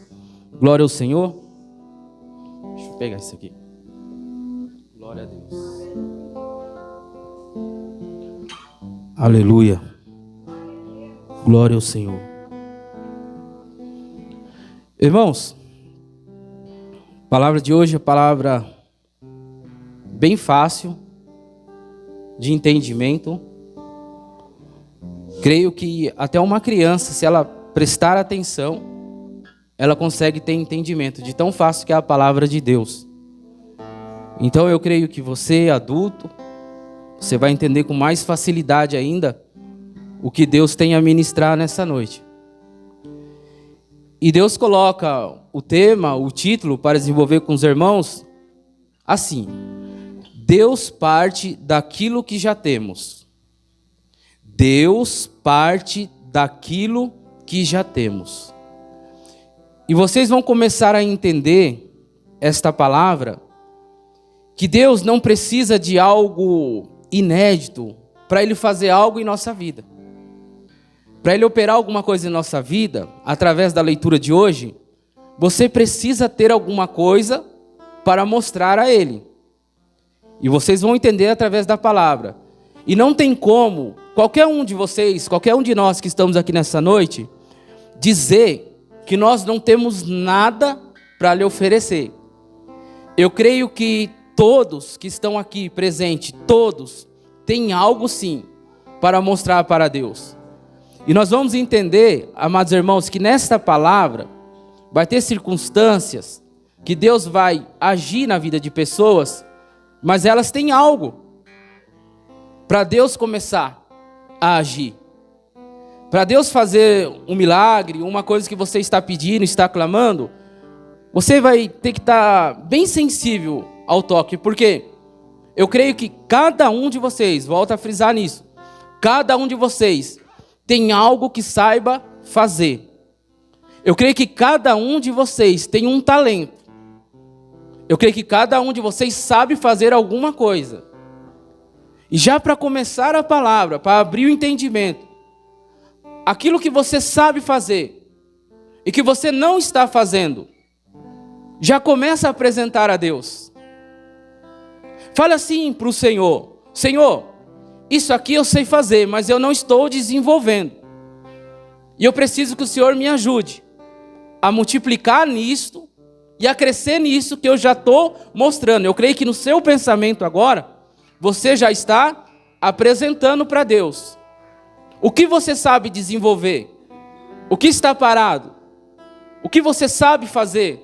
glória ao Senhor. Deixa eu pegar isso aqui. Glória a Deus. Aleluia. Glória ao Senhor. Irmãos, a palavra de hoje é palavra bem fácil de entendimento. Creio que até uma criança, se ela prestar atenção, ela consegue ter entendimento de tão fácil que é a palavra de Deus. Então eu creio que você, adulto, você vai entender com mais facilidade ainda o que Deus tem a ministrar nessa noite. E Deus coloca o tema, o título, para desenvolver com os irmãos, assim: Deus parte daquilo que já temos. Deus parte daquilo que já temos. E vocês vão começar a entender esta palavra, que Deus não precisa de algo inédito para Ele fazer algo em nossa vida. Para Ele operar alguma coisa em nossa vida, através da leitura de hoje, você precisa ter alguma coisa para mostrar a Ele. E vocês vão entender através da palavra. E não tem como qualquer um de vocês, qualquer um de nós que estamos aqui nessa noite, dizer que nós não temos nada para lhe oferecer. Eu creio que todos que estão aqui presentes, todos, têm algo sim para mostrar para Deus. E nós vamos entender, amados irmãos, que nesta palavra vai ter circunstâncias que Deus vai agir na vida de pessoas, mas elas têm algo para Deus começar a agir. Para Deus fazer um milagre, uma coisa que você está pedindo, está clamando, você vai ter que estar bem sensível ao toque, porque eu creio que cada um de vocês, volto a frisar nisso, cada um de vocês tem algo que saiba fazer. Eu creio que cada um de vocês tem um talento. Eu creio que cada um de vocês sabe fazer alguma coisa. E já para começar a palavra, para abrir o entendimento, aquilo que você sabe fazer e que você não está fazendo, já começa a apresentar a Deus. Fale assim para o Senhor: Senhor, isso aqui eu sei fazer, mas eu não estou desenvolvendo. E eu preciso que o Senhor me ajude a multiplicar nisto e a crescer nisso que eu já estou mostrando. Eu creio que no seu pensamento agora, você já está apresentando para Deus o que você sabe desenvolver, o que está parado, o que você sabe fazer.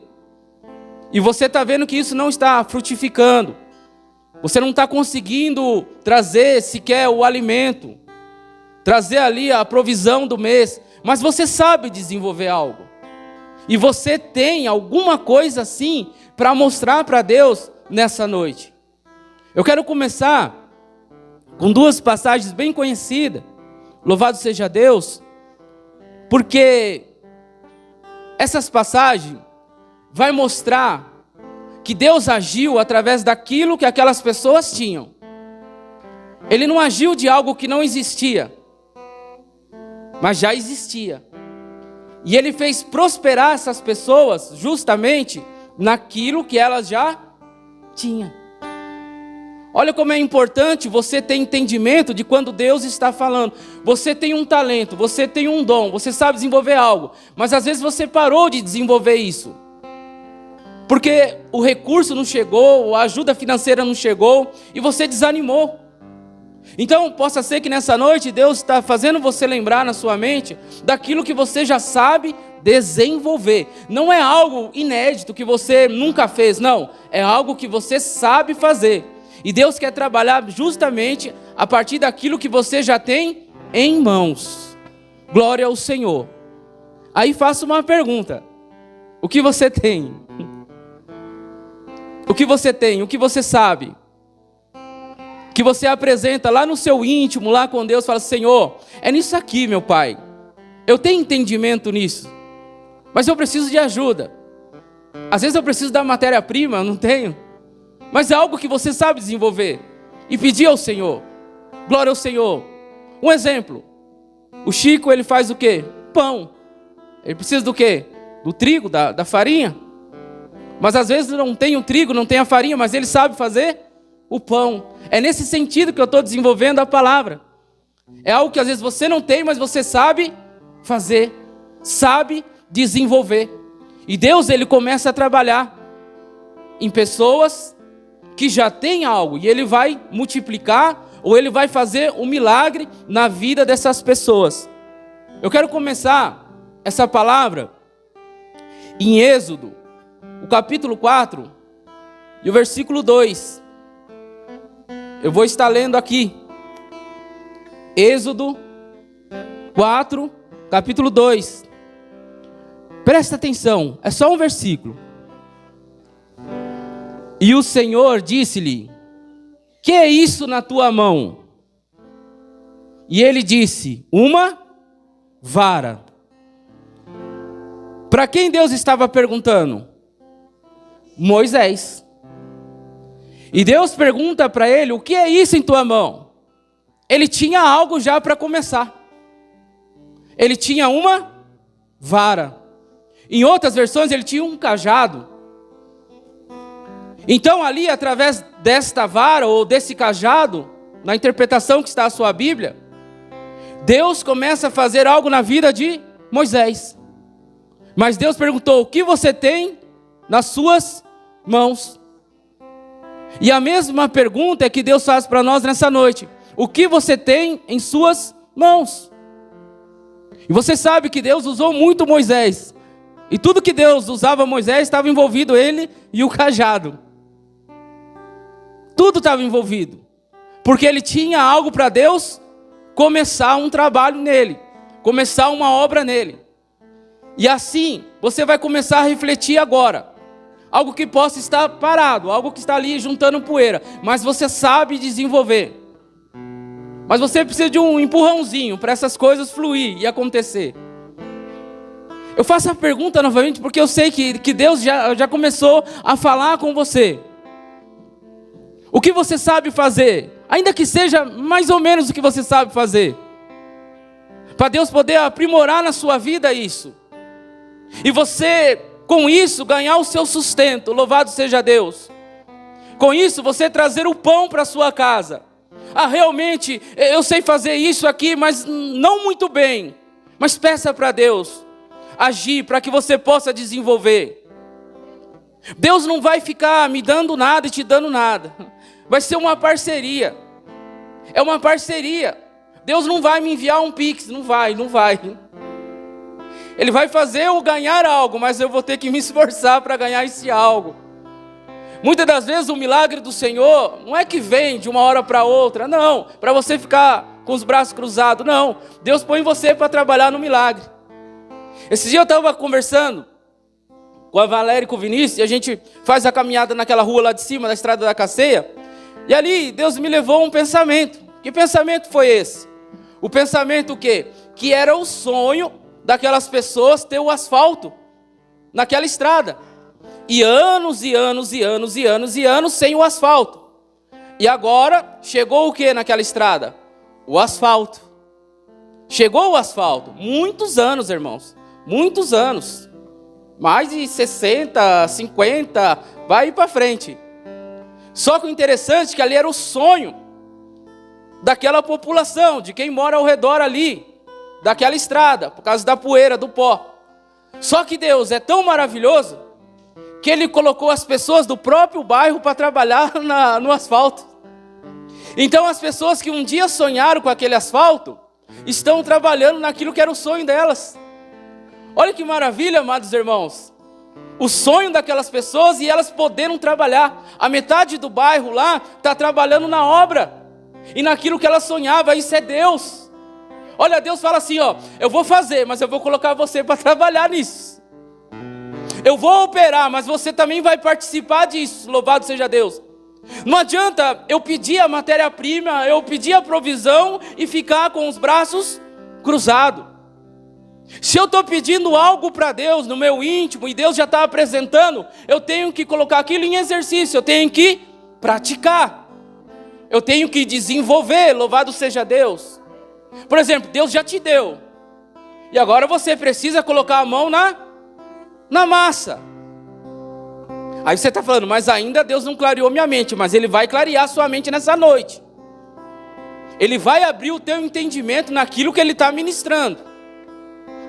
E você está vendo que isso não está frutificando. Você não está conseguindo trazer sequer o alimento, trazer ali a provisão do mês, mas você sabe desenvolver algo. E você tem alguma coisa assim para mostrar para Deus nessa noite. Eu quero começar com duas passagens bem conhecidas. Louvado seja Deus, porque essas passagens vai mostrar que Deus agiu através daquilo que aquelas pessoas tinham. Ele não agiu de algo que não existia, mas já existia. E Ele fez prosperar essas pessoas justamente naquilo que elas já tinham. Olha como é importante você ter entendimento de quando Deus está falando. Você tem um talento, você tem um dom, você sabe desenvolver algo, mas às vezes você parou de desenvolver isso. Porque o recurso não chegou, a ajuda financeira não chegou e você desanimou. Então, possa ser que nessa noite Deus está fazendo você lembrar na sua mente daquilo que você já sabe desenvolver. Não é algo inédito que você nunca fez, não. É algo que você sabe fazer. E Deus quer trabalhar justamente a partir daquilo que você já tem em mãos. Glória ao Senhor. Aí faço uma pergunta. O que você tem? O que você tem? O que você sabe? Que você apresenta lá no seu íntimo, lá com Deus, fala: Senhor, é nisso aqui, meu Pai. Eu tenho entendimento nisso, mas eu preciso de ajuda. Às vezes eu preciso da matéria-prima, eu não tenho. Mas é algo que você sabe desenvolver. E pedir ao Senhor. Glória ao Senhor. Um exemplo. O Chico, ele faz o quê? Pão. Ele precisa do quê? Do trigo, da farinha. Mas às vezes não tem o trigo, não tem a farinha, mas ele sabe fazer o pão. É nesse sentido que eu estou desenvolvendo a palavra. É algo que às vezes você não tem, mas você sabe fazer. Sabe desenvolver. E Deus, ele começa a trabalhar em pessoas que já têm algo. E ele vai multiplicar, ou ele vai fazer um milagre na vida dessas pessoas. Eu quero começar essa palavra em Êxodo, o capítulo 4 e o versículo 2. Eu vou estar lendo aqui. Êxodo 4, capítulo 2. Presta atenção, é só um versículo. E o Senhor disse-lhe: que é isso na tua mão? E ele disse: uma vara. Para quem Deus estava perguntando? Moisés. E Deus pergunta para ele: o que é isso em tua mão? Ele tinha algo já para começar. Ele tinha uma vara. Em outras versões ele tinha um cajado. Então ali, através desta vara ou desse cajado, na interpretação que está a sua Bíblia, Deus começa a fazer algo na vida de Moisés. Mas Deus perguntou: o que você tem nas suas mãos? E a mesma pergunta é que Deus faz para nós nessa noite: o que você tem em suas mãos? E você sabe que Deus usou muito Moisés. E tudo que Deus usava Moisés estava envolvido ele e o cajado. Tudo estava envolvido. Porque ele tinha algo para Deus começar um trabalho nele. Começar uma obra nele. E assim, você vai começar a refletir agora. Algo que possa estar parado, algo que está ali juntando poeira. Mas você sabe desenvolver. Mas você precisa de um empurrãozinho para essas coisas fluir e acontecer. Eu faço a pergunta novamente porque eu sei que Deus já começou a falar com você. O que você sabe fazer? Ainda que seja mais ou menos o que você sabe fazer. Para Deus poder aprimorar na sua vida isso. E você, com isso, ganhar o seu sustento. Louvado seja Deus. Com isso, você trazer o pão para a sua casa. Ah, realmente, eu sei fazer isso aqui, mas não muito bem. Mas peça para Deus agir para que você possa desenvolver. Deus não vai ficar me dando nada e te dando nada. Vai ser uma parceria. É uma parceria. Deus não vai me enviar um Pix. Não vai. Ele vai fazer eu ganhar algo, mas eu vou ter que me esforçar para ganhar esse algo. Muitas das vezes o milagre do Senhor não é que vem de uma hora para outra. Não, para você ficar com os braços cruzados. Não, Deus põe você para trabalhar no milagre. Esse dia eu estava conversando com a Valéria e com o Vinícius, e a gente faz a caminhada naquela rua lá de cima, da Estrada da Caceia, e ali Deus me levou a um pensamento. Que pensamento foi esse? O pensamento o quê? Que era o sonho daquelas pessoas ter o asfalto naquela estrada. E anos e anos e anos e anos e anos sem o asfalto. E agora chegou o que naquela estrada? O asfalto. Chegou o asfalto. Muitos anos, irmãos. Muitos anos. Mais de 60, 50, vai para frente. Só que o interessante é que ali era o sonho daquela população, de quem mora ao redor ali, daquela estrada, por causa da poeira, do pó. Só que Deus é tão maravilhoso que Ele colocou as pessoas do próprio bairro para trabalhar no asfalto. Então as pessoas que um dia sonharam com aquele asfalto, estão trabalhando naquilo que era o sonho delas. Olha que maravilha, amados irmãos. O sonho daquelas pessoas e elas poderam trabalhar. A metade do bairro lá está trabalhando na obra e naquilo que ela sonhava. Isso é Deus. Olha, Deus fala assim, ó, eu vou fazer, mas eu vou colocar você para trabalhar nisso. Eu vou operar, mas você também vai participar disso. Louvado seja Deus. Não adianta eu pedir a matéria-prima, eu pedir a provisão e ficar com os braços cruzados. Se eu estou pedindo algo para Deus no meu íntimo e Deus já está apresentando, eu tenho que colocar aquilo em exercício, eu tenho que praticar, eu tenho que desenvolver, louvado seja Deus. Por exemplo, Deus já te deu, e agora você precisa colocar a mão na massa. Aí você está falando, mas ainda Deus não clareou minha mente, mas Ele vai clarear sua mente nessa noite. Ele vai abrir o teu entendimento naquilo que Ele está ministrando.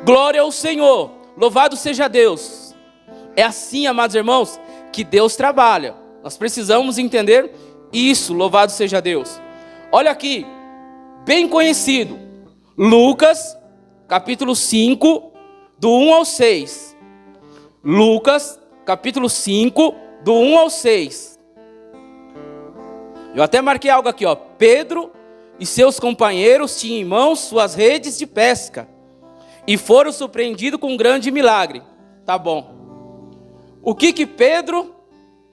Glória ao Senhor, louvado seja Deus. É assim, amados irmãos, que Deus trabalha. Nós precisamos entender isso, louvado seja Deus. Olha aqui, bem conhecido, Lucas, capítulo 5, do 1 ao 6. Lucas, capítulo 5, do 1 ao 6. Eu até marquei algo aqui, ó. Pedro e seus companheiros tinham em mãos suas redes de pesca e foram surpreendidos com um grande milagre. Tá bom. O que Pedro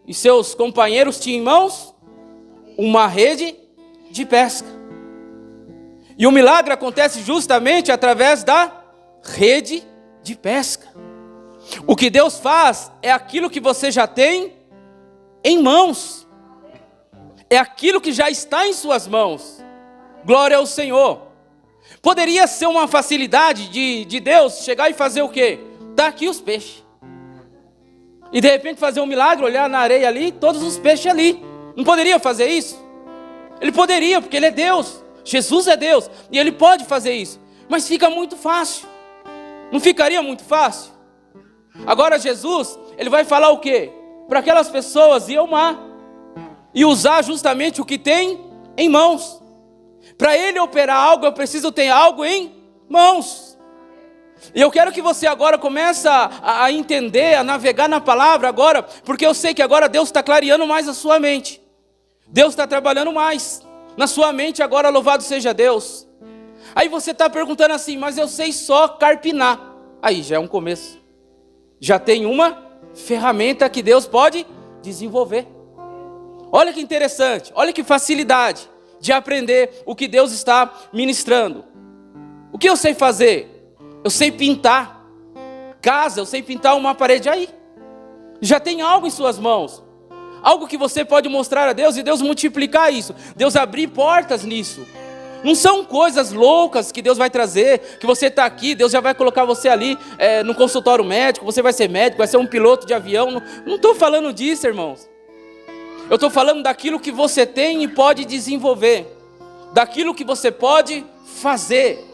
e seus companheiros tinham em mãos? Uma rede de pesca. E o milagre acontece justamente através da rede de pesca. O que Deus faz é aquilo que você já tem em mãos. É aquilo que já está em suas mãos. Glória ao Senhor. Poderia ser uma facilidade de Deus chegar e fazer o quê? Dar aqui os peixes. E de repente fazer um milagre, olhar na areia ali, todos os peixes ali. Não poderia fazer isso? Ele poderia, porque Ele é Deus. Jesus é Deus. E Ele pode fazer isso. Mas fica muito fácil. Não ficaria muito fácil? Agora Jesus, Ele vai falar o quê? Para aquelas pessoas ir ao mar. E usar justamente o que tem em mãos. Para Ele operar algo, eu preciso ter algo em mãos. E eu quero que você agora comece a entender, a navegar na palavra agora, porque eu sei que agora Deus está clareando mais a sua mente. Deus está trabalhando mais na sua mente agora, louvado seja Deus. Aí você está perguntando assim, mas eu sei só carpinar. Aí já é um começo. Já tem uma ferramenta que Deus pode desenvolver. Olha que interessante, olha que facilidade de aprender o que Deus está ministrando. O que eu sei fazer? Eu sei pintar casa, eu sei pintar uma parede aí. Já tem algo em suas mãos. Algo que você pode mostrar a Deus e Deus multiplicar isso. Deus abrir portas nisso. Não são coisas loucas que Deus vai trazer, que você está aqui, Deus já vai colocar você ali no consultório médico, você vai ser médico, vai ser um piloto de avião. Não estou falando disso, irmãos. Eu estou falando daquilo que você tem e pode desenvolver. Daquilo que você pode fazer.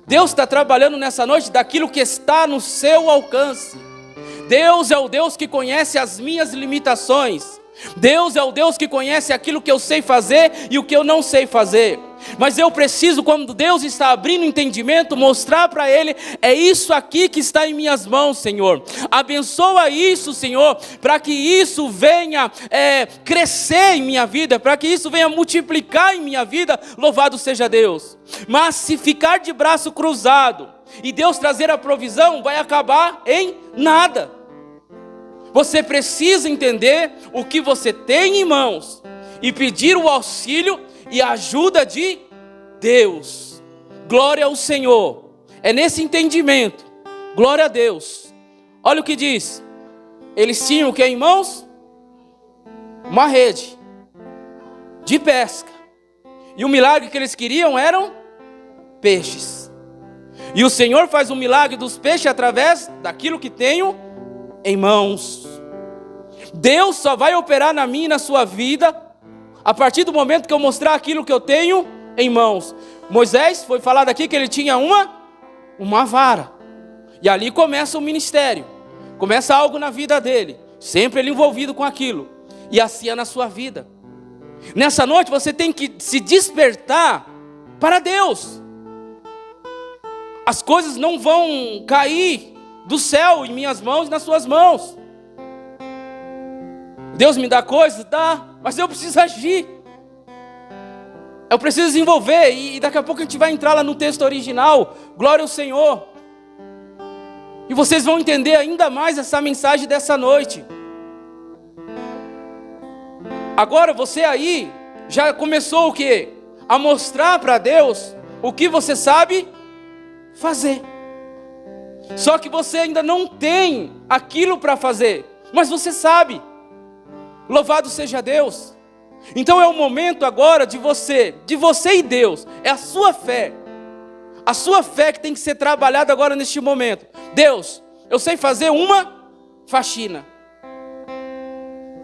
Deus está trabalhando nessa noite daquilo que está no seu alcance. Deus é o Deus que conhece as minhas limitações. Deus é o Deus que conhece aquilo que eu sei fazer e o que eu não sei fazer. Mas eu preciso, quando Deus está abrindo entendimento, mostrar para Ele, é isso aqui que está em minhas mãos, Senhor. Abençoa isso, Senhor, para que isso venha crescer em minha vida, para que isso venha multiplicar em minha vida, louvado seja Deus. Mas se ficar de braço cruzado e Deus trazer a provisão, vai acabar em nada. Você precisa entender o que você tem em mãos e pedir o auxílio e a ajuda de Deus. Glória ao Senhor. É nesse entendimento. Glória a Deus. Olha o que diz. Eles tinham o que em mãos? Uma rede de pesca. E o milagre que eles queriam eram peixes. E o Senhor faz um milagre dos peixes através daquilo que tenho em mãos. Deus só vai operar na minha e na sua vida A partir do momento que eu mostrar aquilo que eu tenho em mãos. Moisés, foi falado aqui que ele tinha uma vara. E ali começa o ministério. Começa algo na vida dele. Sempre ele envolvido com aquilo. E assim é na sua vida. Nessa noite você tem que se despertar para Deus. As coisas não vão cair do céu em minhas mãos e nas suas mãos. Deus me dá coisas? Dá, mas eu preciso agir. Eu preciso desenvolver, e daqui a pouco a gente vai entrar lá no texto original, glória ao Senhor. E vocês vão entender ainda mais essa mensagem dessa noite. Agora você aí, já começou o quê? A mostrar para Deus o que você sabe fazer. Só que você ainda não tem aquilo para fazer, mas você sabe. Louvado seja Deus. Então é o momento agora de você e Deus. É a sua fé que tem que ser trabalhada agora neste momento. Deus, eu sei fazer uma faxina.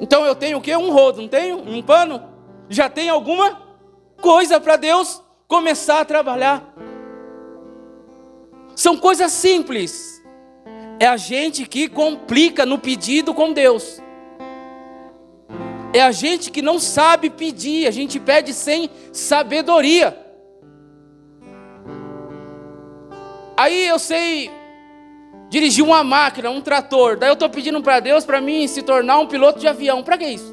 Então eu tenho o quê? Um rodo, não tenho? Um pano? Já tem alguma coisa para Deus começar a trabalhar. São coisas simples. É a gente que complica no pedido com Deus. É a gente que não sabe pedir, a gente pede sem sabedoria. Aí eu sei dirigir uma máquina, um trator, daí eu estou pedindo para Deus para mim se tornar um piloto de avião. Para que isso?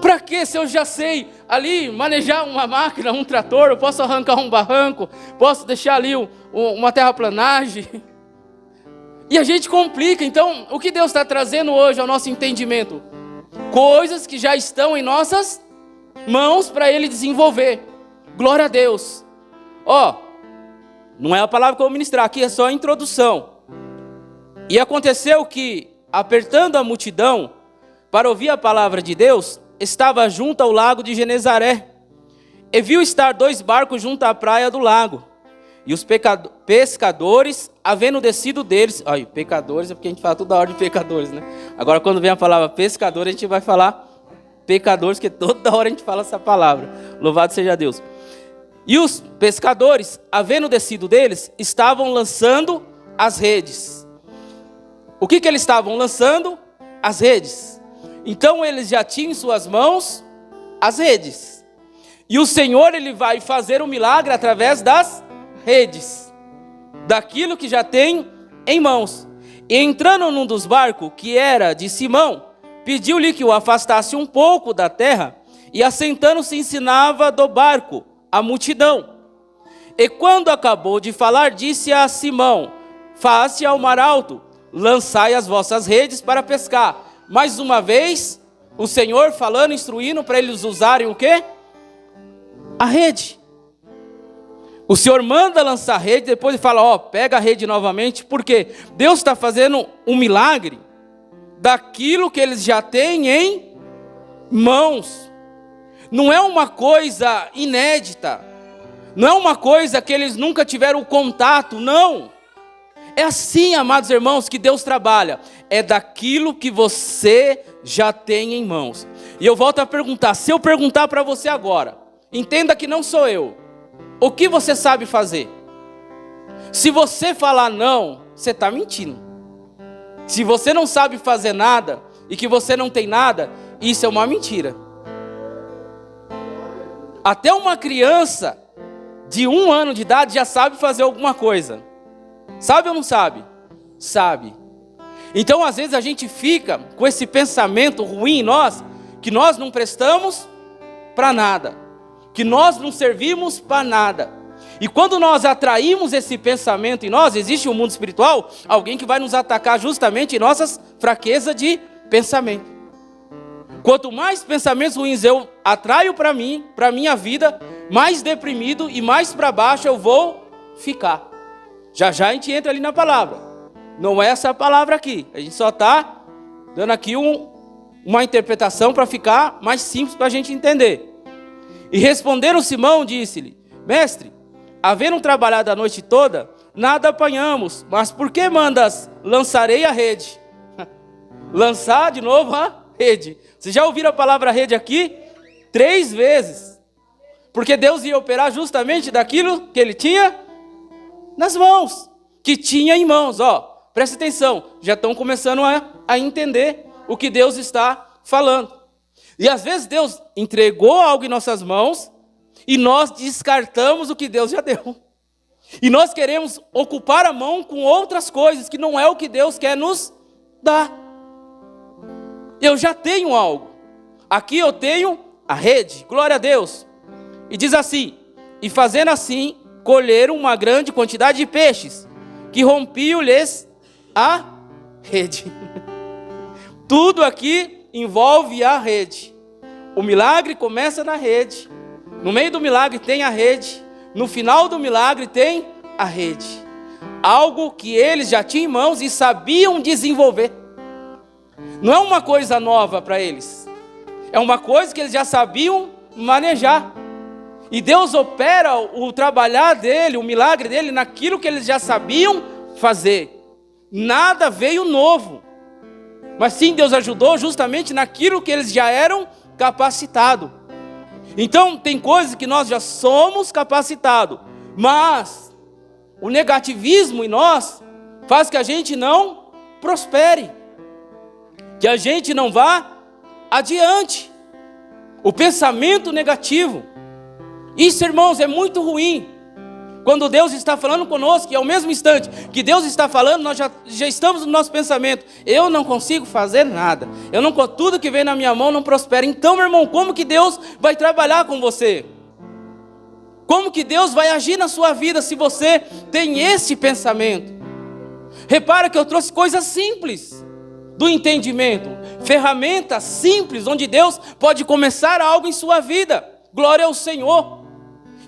Para que se eu já sei ali manejar uma máquina, um trator, eu posso arrancar um barranco, posso deixar ali uma terraplanagem? E a gente complica. Então, o que Deus está trazendo hoje ao nosso entendimento? Coisas que já estão em nossas mãos para Ele desenvolver. Glória a Deus. Não é a palavra que eu vou ministrar, aqui é só a introdução. E aconteceu que, apertando a multidão para ouvir a palavra de Deus, estava junto ao lago de Genezaré, e viu estar 2 barcos junto à praia do lago. E os pescadores, havendo descido deles... Olha, pecadores é porque a gente fala toda hora de pecadores, né? Agora, quando vem a palavra pescador, a gente vai falar pecadores, porque toda hora a gente fala essa palavra. Louvado seja Deus. E os pescadores, havendo descido deles, estavam lançando as redes. O que eles estavam lançando? As redes. Então, eles já tinham em suas mãos as redes. E o Senhor, Ele vai fazer um milagre através das redes, daquilo que já tem em mãos. E entrando num dos barcos, que era de Simão, pediu-lhe que o afastasse um pouco da terra, e assentando-se ensinava do barco a multidão. E quando acabou de falar, disse a Simão: faze ao mar alto, lançai as vossas redes para pescar. Mais uma vez, o Senhor falando, instruindo para eles usarem o quê? A rede. O Senhor manda lançar a rede, depois ele fala, pega a rede novamente, porque Deus está fazendo um milagre daquilo que eles já têm em mãos. Não é uma coisa inédita, não é uma coisa que eles nunca tiveram contato, não. É assim, amados irmãos, que Deus trabalha. É daquilo que você já tem em mãos. E eu volto a perguntar, se eu perguntar para você agora, entenda que não sou eu. O que você sabe fazer? Se você falar não, você está mentindo. Se você não sabe fazer nada e que você não tem nada, isso é uma mentira. Até uma criança de 1 ano de idade já sabe fazer alguma coisa. Sabe ou não sabe? Sabe. Então às vezes a gente fica com esse pensamento ruim em nós, que nós não prestamos para nada, que nós não servimos para nada. E quando nós atraímos esse pensamento em nós, existe um mundo espiritual, alguém que vai nos atacar justamente em nossas fraquezas de pensamento. Quanto mais pensamentos ruins eu atraio para mim, para minha vida, mais deprimido e mais para baixo eu vou ficar. Já já a gente entra ali na palavra. Não é essa palavra aqui. A gente só está dando aqui uma interpretação para ficar mais simples para a gente entender. E responderam Simão, disse-lhe: mestre, havendo trabalhado a noite toda, nada apanhamos, mas por que mandas lançarei a rede? Lançar de novo a rede. Vocês já ouviram a palavra rede aqui? 3 vezes. Porque Deus ia operar justamente daquilo que ele tinha nas mãos. Que tinha em mãos, ó. Presta atenção, já estão começando a entender o que Deus está falando. E às vezes Deus entregou algo em nossas mãos e nós descartamos o que Deus já deu. E nós queremos ocupar a mão com outras coisas, que não é o que Deus quer nos dar. Eu já tenho algo. Aqui eu tenho a rede, glória a Deus. E diz assim: e fazendo assim, colheram uma grande quantidade de peixes, que rompiam-lhes a rede. Tudo aqui envolve a rede. O milagre começa na rede. No meio do milagre tem a rede. No final do milagre tem a rede. Algo que eles já tinham em mãos e sabiam desenvolver. Não é uma coisa nova para eles. É uma coisa que eles já sabiam manejar. E Deus opera o trabalhar dele, o milagre dele, naquilo que eles já sabiam fazer. Nada veio novo. Mas sim, Deus ajudou justamente naquilo que eles já eram capacitados. Então, tem coisas que nós já somos capacitados, mas o negativismo em nós faz que a gente não prospere, que a gente não vá adiante. O pensamento negativo, isso, irmãos, é muito ruim. Quando Deus está falando conosco, e ao mesmo instante que Deus está falando, nós já estamos no nosso pensamento: eu não consigo fazer nada, tudo que vem na minha mão não prospera. Então, meu irmão, como que Deus vai trabalhar com você? Como que Deus vai agir na sua vida se você tem esse pensamento? Repara que eu trouxe coisas simples do entendimento, ferramentas simples, onde Deus pode começar algo em sua vida. Glória ao Senhor.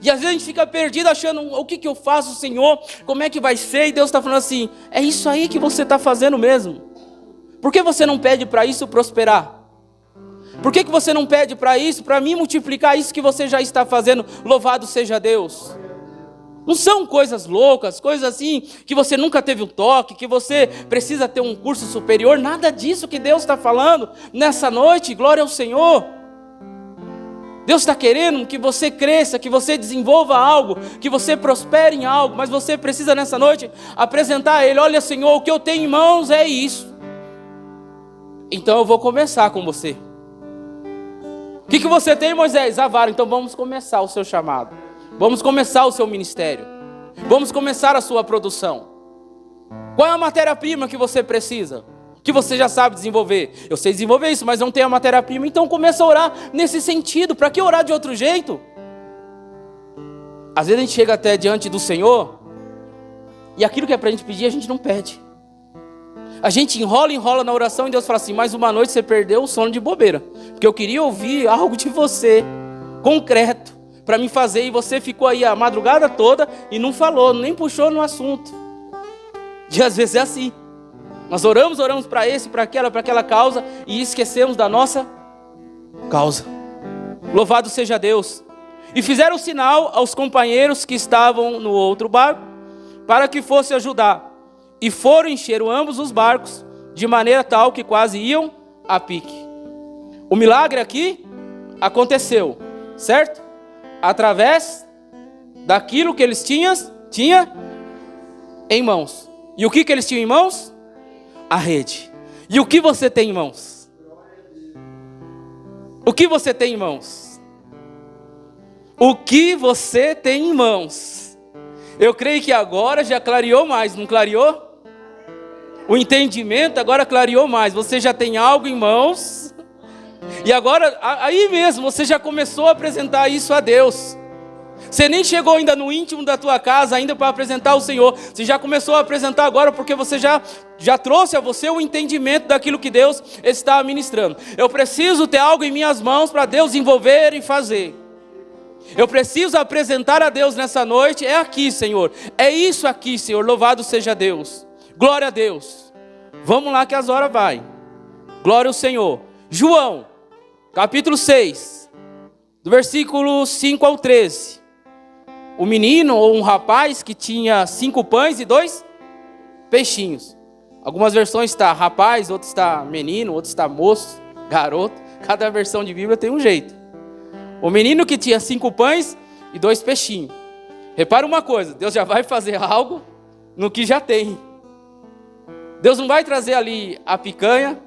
E às vezes a gente fica perdido achando: o que eu faço, Senhor? Como é que vai ser? E Deus está falando assim: é isso aí que você está fazendo mesmo. Por que você não pede para isso prosperar? Por que você não pede para isso, para mim multiplicar isso que você já está fazendo? Louvado seja Deus. Não são coisas loucas, coisas assim que você nunca teve um toque, que você precisa ter um curso superior. Nada disso que Deus está falando nessa noite. Glória ao Senhor. Deus está querendo que você cresça, que você desenvolva algo, que você prospere em algo, mas você precisa nessa noite apresentar a Ele: olha, Senhor, o que eu tenho em mãos é isso. Então eu vou começar com você. O que você tem, Moisés? A vara. Então vamos começar o seu chamado. Vamos começar o seu ministério. Vamos começar a sua produção. Qual é a matéria-prima que você precisa? Que você já sabe desenvolver. Eu sei desenvolver isso, mas não tenho a matéria-prima. Então começa a orar nesse sentido. Para que orar de outro jeito? Às vezes a gente chega até diante do Senhor e aquilo que é para a gente pedir, a gente não pede. A gente enrola na oração e Deus fala assim: mais uma noite você perdeu o sono de bobeira, porque eu queria ouvir algo de você, concreto, para me fazer, e você ficou aí a madrugada toda e não falou, nem puxou no assunto. E às vezes é assim. Nós oramos para esse, para aquela causa, e esquecemos da nossa causa. Louvado seja Deus. E fizeram sinal aos companheiros que estavam no outro barco, para que fosse ajudar. E foram encher ambos os barcos, de maneira tal que quase iam a pique. O milagre aqui aconteceu, certo? Através daquilo que eles tinham em mãos. E o que eles tinham em mãos? A rede. E o que você tem em mãos? O que você tem em mãos? O que você tem em mãos? Eu creio que agora já clareou mais, não clareou? O entendimento agora clareou mais. Você já tem algo em mãos. E agora, aí mesmo, você já começou a apresentar isso a Deus. Você nem chegou ainda no íntimo da tua casa ainda para apresentar ao Senhor. Você já começou a apresentar agora porque você já trouxe a você o entendimento daquilo que Deus está ministrando. Eu preciso ter algo em minhas mãos para Deus envolver e fazer. Eu preciso apresentar a Deus nessa noite. É aqui, Senhor. É isso aqui, Senhor. Louvado seja Deus. Glória a Deus. Vamos lá que as horas vai. Glória ao Senhor. João, capítulo 6, do versículo 5 ao 13. O menino ou um rapaz que tinha 5 pães e 2 peixinhos. Algumas versões está rapaz, outros está menino, outros está moço, garoto. Cada versão de Bíblia tem um jeito. O menino que tinha 5 pães e 2 peixinhos. Repara uma coisa, Deus já vai fazer algo no que já tem. Deus não vai trazer ali a picanha,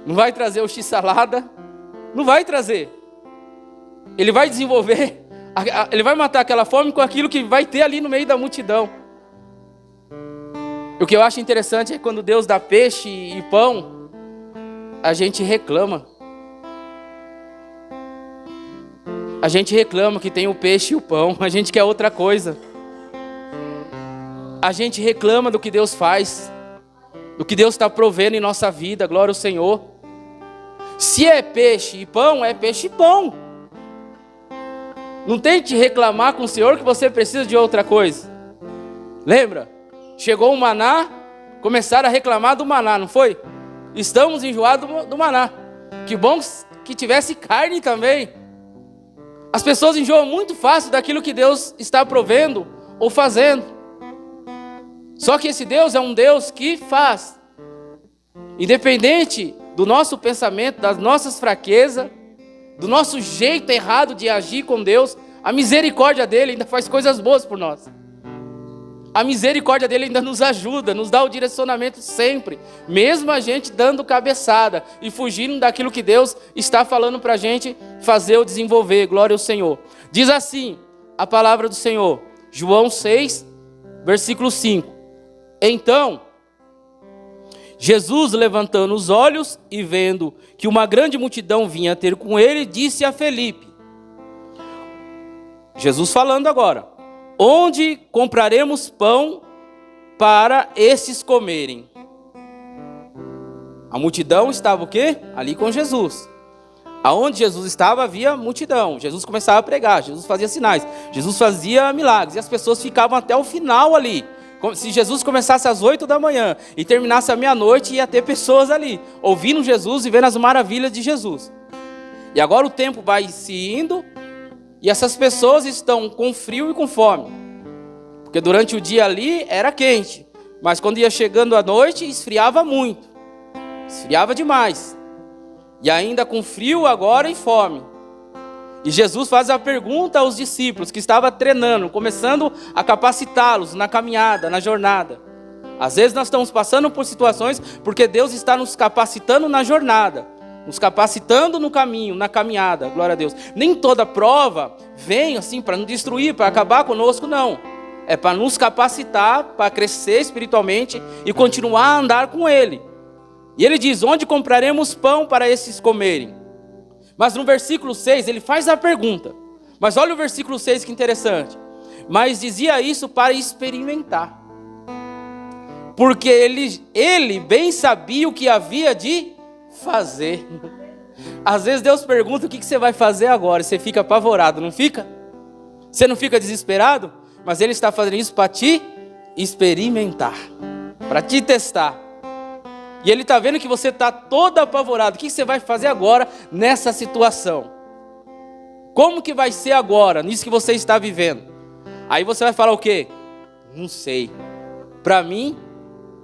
não vai trazer o x-salada, não vai trazer. Ele vai desenvolver, ele vai matar aquela fome com aquilo que vai ter ali no meio da multidão. O que eu acho interessante é quando Deus dá peixe e pão, a gente reclama. A gente reclama que tem o peixe e o pão, a gente quer outra coisa. A gente reclama do que Deus faz, do que Deus está provendo em nossa vida, glória ao Senhor. Se é peixe e pão, é peixe e pão. Não tente reclamar com o Senhor que você precisa de outra coisa. Lembra? Chegou o maná, começaram a reclamar do maná, não foi? Estamos enjoados do maná. Que bom que tivesse carne também. As pessoas enjoam muito fácil daquilo que Deus está provendo ou fazendo. Só que esse Deus é um Deus que faz. Independente do nosso pensamento, das nossas fraquezas, do nosso jeito errado de agir com Deus, a misericórdia dele ainda faz coisas boas por nós. A misericórdia dele ainda nos ajuda, nos dá o direcionamento sempre, mesmo a gente dando cabeçada e fugindo daquilo que Deus está falando para a gente fazer ou desenvolver. Glória ao Senhor. Diz assim a palavra do Senhor, João 6, versículo 5. Então, Jesus, levantando os olhos e vendo que uma grande multidão vinha ter com ele, disse a Felipe, Jesus falando agora, onde compraremos pão para esses comerem? A multidão estava o quê? Ali com Jesus. Aonde Jesus estava havia multidão. Jesus começava a pregar, Jesus fazia sinais, Jesus fazia milagres e as pessoas ficavam até o final ali. Se Jesus começasse às 8 da manhã e terminasse à meia-noite, ia ter pessoas ali, ouvindo Jesus e vendo as maravilhas de Jesus. E agora o tempo vai se indo, e essas pessoas estão com frio e com fome. Porque durante o dia ali era quente, mas quando ia chegando a noite, esfriava muito. Esfriava demais. E ainda com frio agora e fome. E Jesus faz a pergunta aos discípulos que estavam treinando, começando a capacitá-los na caminhada, na jornada. Às vezes nós estamos passando por situações porque Deus está nos capacitando na jornada, nos capacitando no caminho, na caminhada, glória a Deus. Nem toda prova vem assim para nos destruir, para acabar conosco, não. É para nos capacitar, para crescer espiritualmente e continuar a andar com Ele. E Ele diz, onde compraremos pão para esses comerem? Mas no versículo 6 ele faz a pergunta. Mas olha o versículo 6 que interessante. Mas dizia isso para experimentar. Porque ele bem sabia o que havia de fazer. Às vezes Deus pergunta o que você vai fazer agora. E você fica apavorado, não fica? Você não fica desesperado? Mas Ele está fazendo isso para te experimentar. Para te testar. E Ele está vendo que você está todo apavorado. O que você vai fazer agora nessa situação? Como que vai ser agora, nisso que você está vivendo? Aí você vai falar o quê? Não sei. Para mim,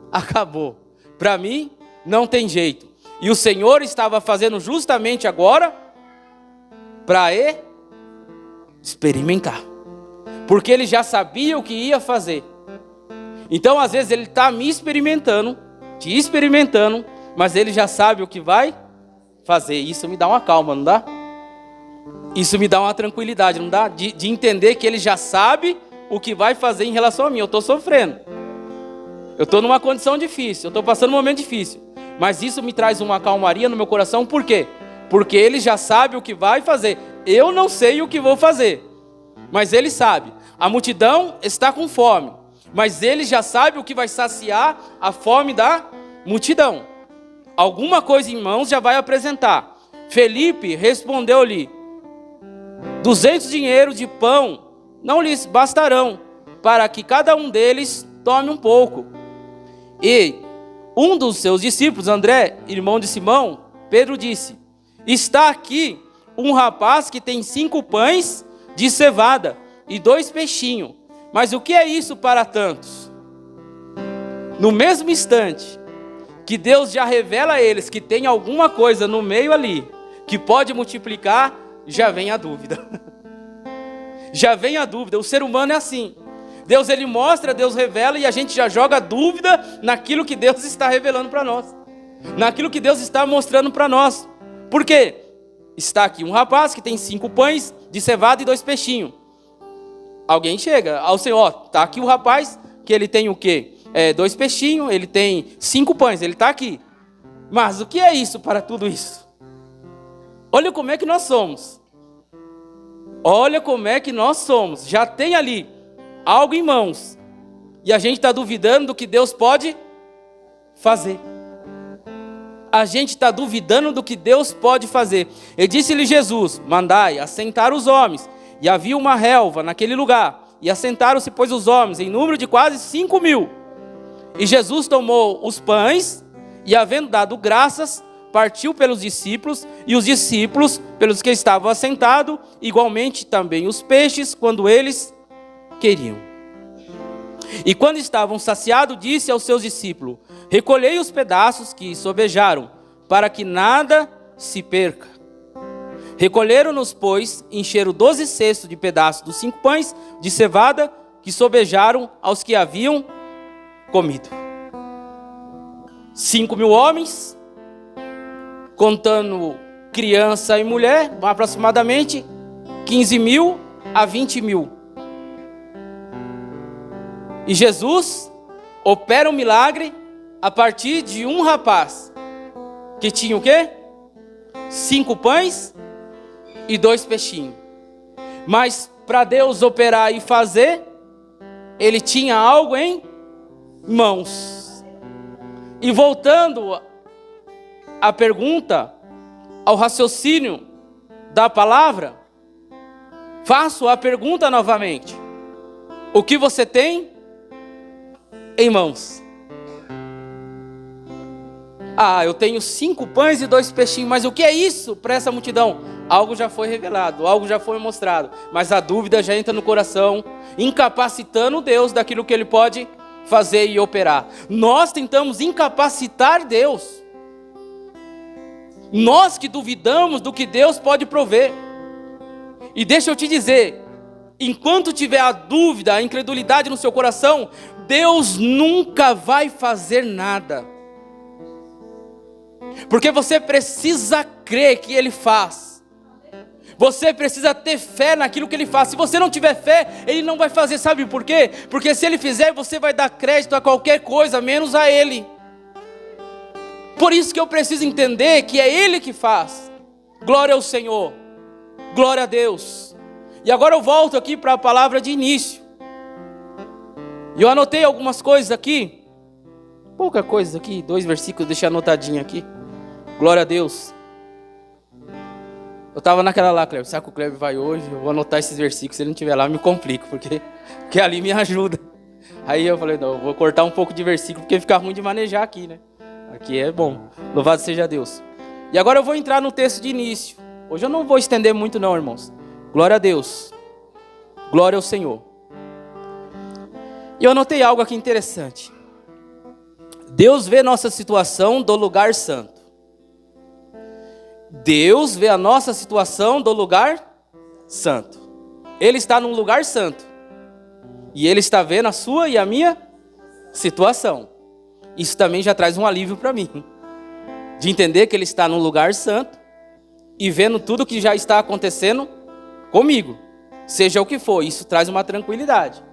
acabou. Para mim, não tem jeito. E o Senhor estava fazendo justamente agora para experimentar. Porque Ele já sabia o que ia fazer. Então, às vezes, Ele está me experimentando, te experimentando, mas Ele já sabe o que vai fazer. Isso me dá uma calma, não dá? Isso me dá uma tranquilidade, não dá? De entender que Ele já sabe o que vai fazer em relação a mim. Eu estou sofrendo. Eu estou numa condição difícil. Eu estou passando um momento difícil. Mas isso me traz uma calmaria no meu coração. Por quê? Porque Ele já sabe o que vai fazer. Eu não sei o que vou fazer. Mas Ele sabe. A multidão está com fome. Mas Ele já sabe o que vai saciar a fome da multidão. Alguma coisa em mãos já vai apresentar. Felipe respondeu-lhe, 200 dinheiros de pão não lhes bastarão, para que cada um deles tome um pouco. E um dos seus discípulos, André, irmão de Simão, Pedro disse, está aqui um rapaz que tem 5 pães de cevada e 2 peixinhos. Mas o que é isso para tantos? No mesmo instante que Deus já revela a eles que tem alguma coisa no meio ali, que pode multiplicar, já vem a dúvida. Já vem a dúvida. O ser humano é assim. Deus, ele mostra, Deus revela, e a gente já joga dúvida naquilo que Deus está revelando para nós. Naquilo que Deus está mostrando para nós. Por quê? Está aqui um rapaz que tem 5 pães de cevada e 2 peixinhos. Alguém chega ao Senhor, ó, está aqui o rapaz, que ele tem o quê? 2 peixinhos, ele tem 5 pães, ele está aqui. Mas o que é isso para tudo isso? Olha como é que nós somos. Olha como é que nós somos. Já tem ali algo em mãos. E a gente está duvidando do que Deus pode fazer. A gente está duvidando do que Deus pode fazer. E disse-lhe Jesus: mandai assentar os homens. E havia uma relva naquele lugar. E assentaram-se, pois, os homens, em número de quase 5.000. E Jesus tomou os pães, e havendo dado graças, partiu pelos discípulos, e os discípulos, pelos que estavam assentados, igualmente também os peixes, quando eles queriam. E quando estavam saciados, disse aos seus discípulos: recolhei os pedaços que sobejaram, para que nada se perca. Recolheram-nos, pois, encheram 12 cestos de pedaços dos 5 pães de cevada, que sobejaram aos que haviam comido. 5.000 homens, contando criança e mulher, aproximadamente 15.000 a 20.000. E Jesus opera um milagre a partir de um rapaz que tinha o quê? 5 pães e 2 peixinhos. Mas para Deus operar e fazer, ele tinha algo em mãos. E voltando à pergunta, ao raciocínio da palavra, faço a pergunta novamente: o que você tem em mãos? Ah, eu tenho 5 pães e 2 peixinhos, mas o que é isso para essa multidão? Algo já foi revelado, algo já foi mostrado, mas a dúvida já entra no coração, incapacitando Deus daquilo que Ele pode fazer e operar. Nós tentamos incapacitar Deus. Nós que duvidamos do que Deus pode prover. E deixa eu te dizer, enquanto tiver a dúvida, a incredulidade no seu coração, Deus nunca vai fazer nada. Porque você precisa crer que Ele faz. Você precisa ter fé naquilo que Ele faz. Se você não tiver fé, Ele não vai fazer. Sabe por quê? Porque se Ele fizer, você vai dar crédito a qualquer coisa, menos a Ele. Por isso que eu preciso entender que é Ele que faz. Glória ao Senhor. Glória a Deus. E agora eu volto aqui para a palavra de início. E eu anotei algumas coisas aqui. Pouca coisa aqui, 2 versículos, deixei anotadinho aqui. Glória a Deus. Eu estava naquela lá, Cleber. Será que o Cleber vai hoje? Eu vou anotar esses versículos. Se ele não estiver lá, eu me complico, porque ali me ajuda. Aí eu falei, não, eu vou cortar um pouco de versículo, porque fica ruim de manejar aqui, né? Aqui é bom. Louvado seja Deus. E agora eu vou entrar no texto de início. Hoje eu não vou estender muito não, irmãos. Glória a Deus. Glória ao Senhor. E eu anotei algo aqui interessante. Deus vê nossa situação do lugar santo. Deus vê a nossa situação do lugar santo. Ele está num lugar santo. E Ele está vendo a sua e a minha situação. Isso também já traz um alívio para mim. De entender que Ele está num lugar santo e vendo tudo que já está acontecendo comigo. Seja o que for, isso traz uma tranquilidade.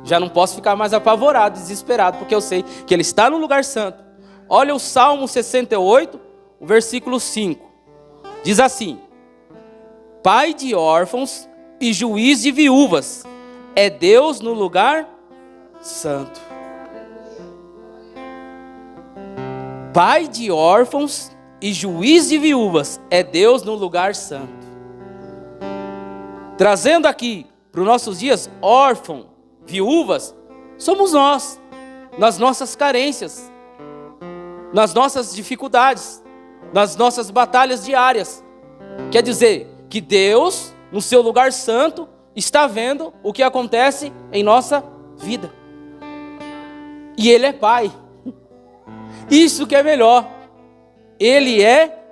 Já não posso ficar mais apavorado, desesperado, porque eu sei que Ele está no lugar santo. Olha o Salmo 68, o versículo 5. Diz assim: Pai de órfãos e juiz de viúvas, é Deus no lugar santo. Pai de órfãos e juiz de viúvas, é Deus no lugar santo. Trazendo aqui para os nossos dias, órfão, viúvas, somos nós, nas nossas carências, nas nossas dificuldades, nas nossas batalhas diárias. Quer dizer que Deus, no seu lugar santo, está vendo o que acontece em nossa vida. E Ele é Pai. Isso que é melhor. Ele é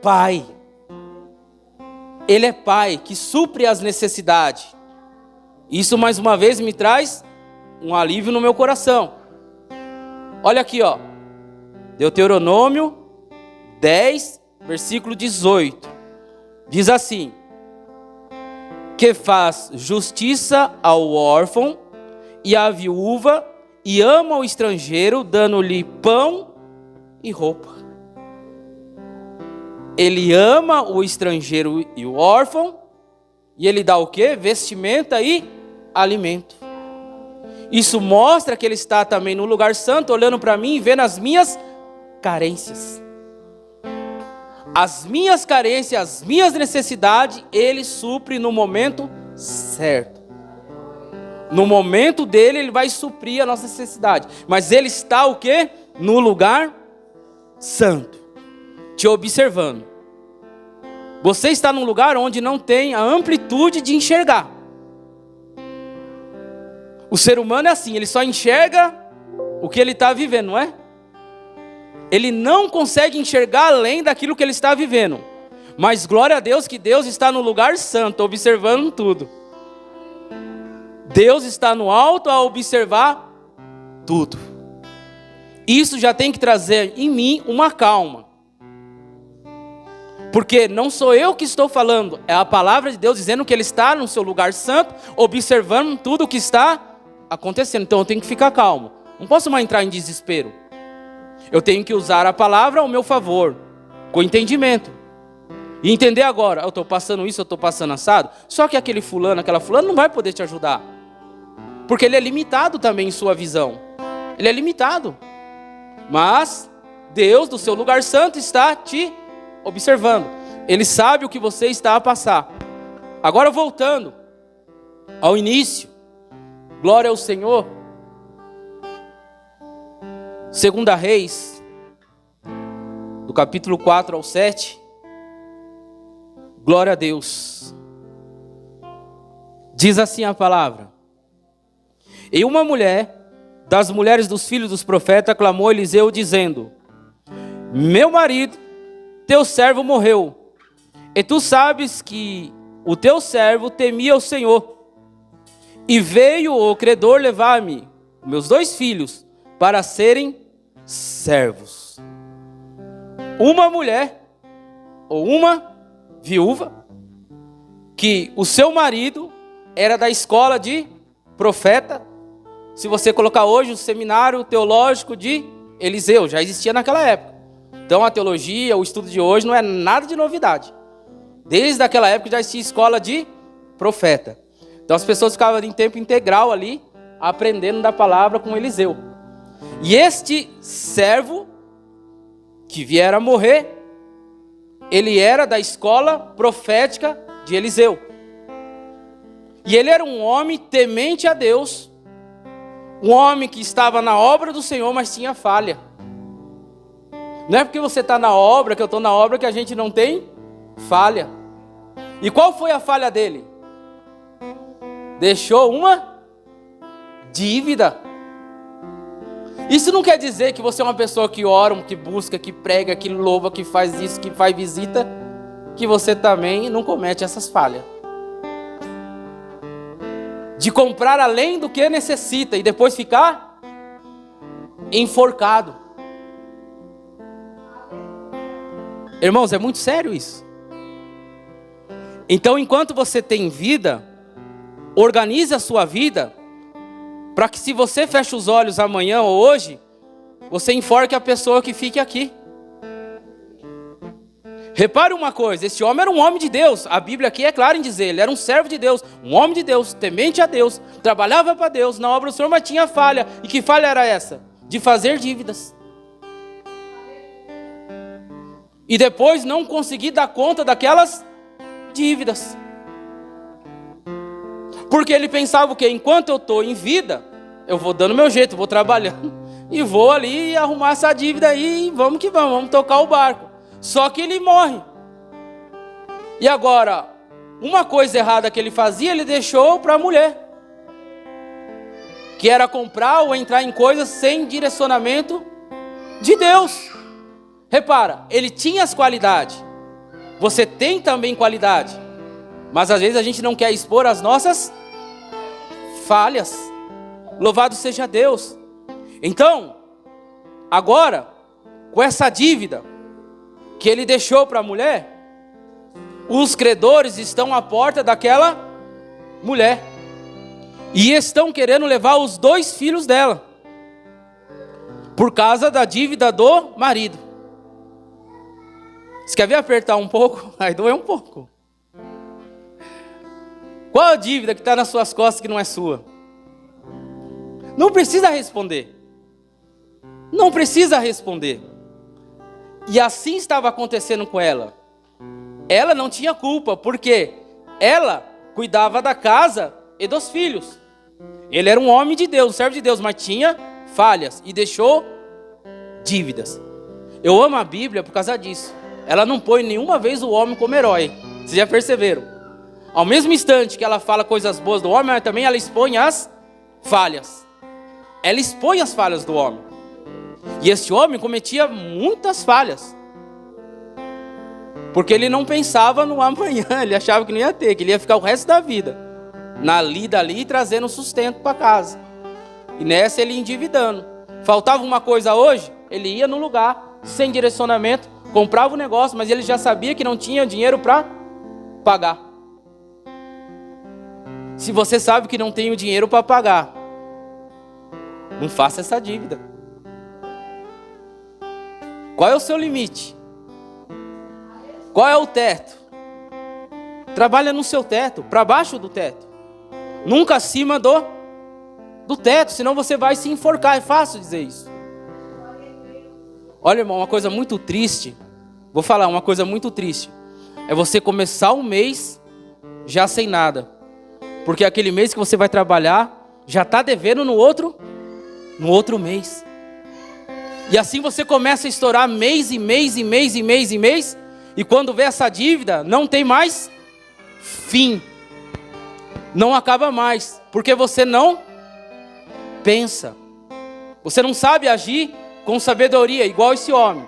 Pai. Ele é Pai que supre as necessidades. Isso mais uma vez me traz um alívio no meu coração. Olha aqui, ó. Deuteronômio 10, versículo 18. Diz assim: que faz justiça ao órfão e à viúva, e ama o estrangeiro, dando-lhe pão e roupa. Ele ama o estrangeiro e o órfão, e ele dá o quê? Vestimenta e alimento. Isso mostra que ele está também no lugar santo, olhando para mim e vendo as minhas carências. As minhas carências, as minhas necessidades, ele supre no momento certo. No momento dele, ele vai suprir a nossa necessidade. Mas ele está o quê? No lugar santo, te observando. Você está num lugar onde não tem a amplitude de enxergar. O ser humano é assim, ele só enxerga o que ele está vivendo, não é? Ele não consegue enxergar além daquilo que ele está vivendo. Mas glória a Deus que Deus está no lugar santo, observando tudo. Deus está no alto a observar tudo. Isso já tem que trazer em mim uma calma. Porque não sou eu que estou falando, é a palavra de Deus dizendo que Ele está no seu lugar santo, observando tudo o que está acontecendo. Então eu tenho que ficar calmo. Não posso mais entrar em desespero. Eu tenho que usar a palavra ao meu favor, com entendimento. E entender agora, eu estou passando isso, eu estou passando assado. Só que aquele fulano, aquela fulana não vai poder te ajudar. Porque ele é limitado também em sua visão. Ele é limitado. Mas Deus, do seu lugar santo, está te observando. Ele sabe o que você está a passar. Agora voltando ao início. Glória ao Senhor. 2 Reis, do capítulo 4 ao 7. Glória a Deus. Diz assim a palavra: e uma mulher, das mulheres dos filhos dos profetas, clamou a Eliseu, dizendo: meu marido, teu servo morreu, e tu sabes que o teu servo temia o Senhor. E veio o credor levar-me, meus 2 filhos, para serem servos. Uma mulher, ou uma viúva, que o seu marido era da escola de profeta. Se você colocar hoje o seminário teológico de Eliseu, já existia naquela época. Então a teologia, o estudo de hoje não é nada de novidade. Desde aquela época já existia escola de profeta. Então as pessoas ficavam em tempo integral ali, aprendendo da palavra com Eliseu. E este servo, que viera a morrer, ele era da escola profética de Eliseu. E ele era um homem temente a Deus, um homem que estava na obra do Senhor, mas tinha falha. Não é porque você está na obra, que eu estou na obra, que a gente não tem falha. E qual foi a falha dele? Deixou uma dívida. Isso não quer dizer que você é uma pessoa que ora, que busca, que prega, que louva, que faz isso, que faz visita, que você também não comete essas falhas. De comprar além do que necessita e depois ficar enforcado. Irmãos, é muito sério isso. Então, enquanto você tem vida, organize a sua vida, para que se você fecha os olhos amanhã ou hoje, você enforque a pessoa que fique aqui. Repare uma coisa, esse homem era um homem de Deus. A Bíblia aqui é clara em dizer, ele era um servo de Deus, um homem de Deus, temente a Deus, trabalhava para Deus, na obra do Senhor, mas tinha falha. E que falha era essa? De fazer dívidas. E depois não conseguir dar conta daquelas dívidas. Porque ele pensava o quê? Enquanto eu estou em vida, eu vou dando meu jeito, vou trabalhando, e vou ali arrumar essa dívida aí, e vamos que vamos tocar o barco. Só que ele morre. E agora, uma coisa errada que ele fazia, ele deixou para a mulher. Que era comprar ou entrar em coisas sem direcionamento de Deus. Repara, ele tinha as qualidades. Você tem também qualidade. Mas às vezes a gente não quer expor as nossas falhas. Louvado seja Deus. Então, agora, com essa dívida que ele deixou para a mulher, os credores estão à porta daquela mulher e estão querendo levar os 2 filhos dela, por causa da dívida do marido. Você quer ver apertar um pouco? Aí doer um pouco. Qual a dívida que está nas suas costas que não é sua? Não precisa responder. Não precisa responder. E assim estava acontecendo com ela. Ela não tinha culpa, porque ela cuidava da casa e dos filhos. Ele era um homem de Deus, um servo de Deus, mas tinha falhas e deixou dívidas. Eu amo a Bíblia por causa disso. Ela não põe nenhuma vez o homem como herói. Vocês já perceberam? Ao mesmo instante que ela fala coisas boas do homem, mas também ela expõe as falhas. Ela expõe as falhas do homem. E este homem cometia muitas falhas. Porque ele não pensava no amanhã, ele achava que não ia ter, que ele ia ficar o resto da vida na lida ali, trazendo sustento para casa. E nessa ele endividando. Faltava uma coisa hoje, ele ia no lugar, sem direcionamento, comprava o negócio, mas ele já sabia que não tinha dinheiro para pagar. Se você sabe que não tem o dinheiro para pagar, não faça essa dívida. Qual é o seu limite? Qual é o teto? Trabalha no seu teto, para baixo do teto. Nunca acima do teto, senão você vai se enforcar. É fácil dizer isso. Olha, irmão, uma coisa muito triste. Vou falar uma coisa muito triste. É você começar um mês já sem nada. Porque aquele mês que você vai trabalhar, já está devendo no outro mês. E assim você começa a estourar mês e mês e mês e mês e mês. E quando vê essa dívida, não tem mais fim. Não acaba mais. Porque você não pensa. Você não sabe agir com sabedoria, igual esse homem.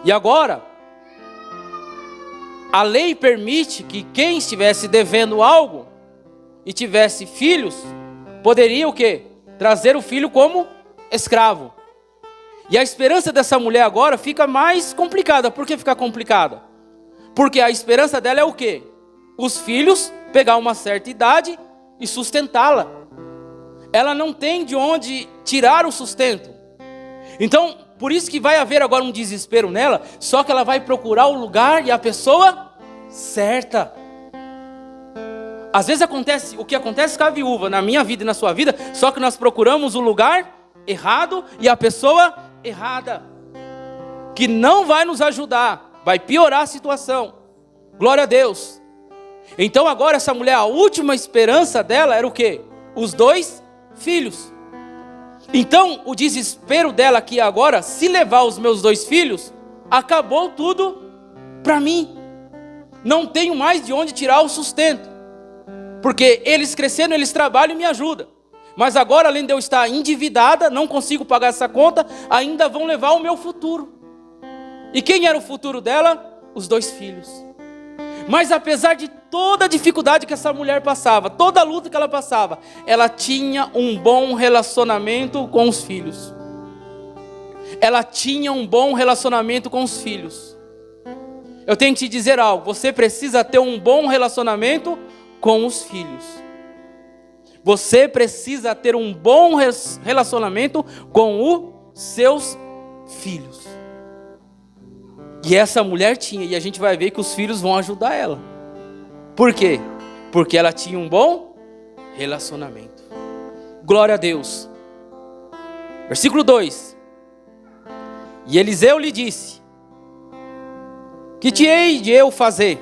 E agora, a lei permite que quem estivesse devendo algo e tivesse filhos, poderia o quê? Trazer o filho como escravo. E a esperança dessa mulher agora fica mais complicada. Por que fica complicada? Porque a esperança dela é o quê? Os filhos pegar uma certa idade e sustentá-la. Ela não tem de onde tirar o sustento. Então, por isso que vai haver agora um desespero nela, só que ela vai procurar o lugar e a pessoa certa. Às vezes acontece o que acontece com a viúva, na minha vida e na sua vida, só que nós procuramos o lugar errado e a pessoa errada, que não vai nos ajudar, vai piorar a situação. Glória a Deus. Então agora essa mulher, a última esperança dela era o quê? Os 2 filhos. Então o desespero dela aqui agora, se levar os meus 2 filhos, acabou tudo para mim. Não tenho mais de onde tirar o sustento. Porque eles crescendo, eles trabalham e me ajudam. Mas agora, além de eu estar endividada, não consigo pagar essa conta, ainda vão levar o meu futuro. E quem era o futuro dela? Os 2 filhos. Mas apesar de toda a dificuldade que essa mulher passava, toda a luta que ela passava, ela tinha um bom relacionamento com os filhos. Ela tinha um bom relacionamento com os filhos. Eu tenho que te dizer algo, você precisa ter um bom relacionamento com os filhos. Você precisa ter um bom relacionamento com os seus filhos. E essa mulher tinha, e a gente vai ver que os filhos vão ajudar ela. Por quê? Porque ela tinha um bom relacionamento. Glória a Deus. Versículo 2. E Eliseu lhe disse: que te hei de eu fazer?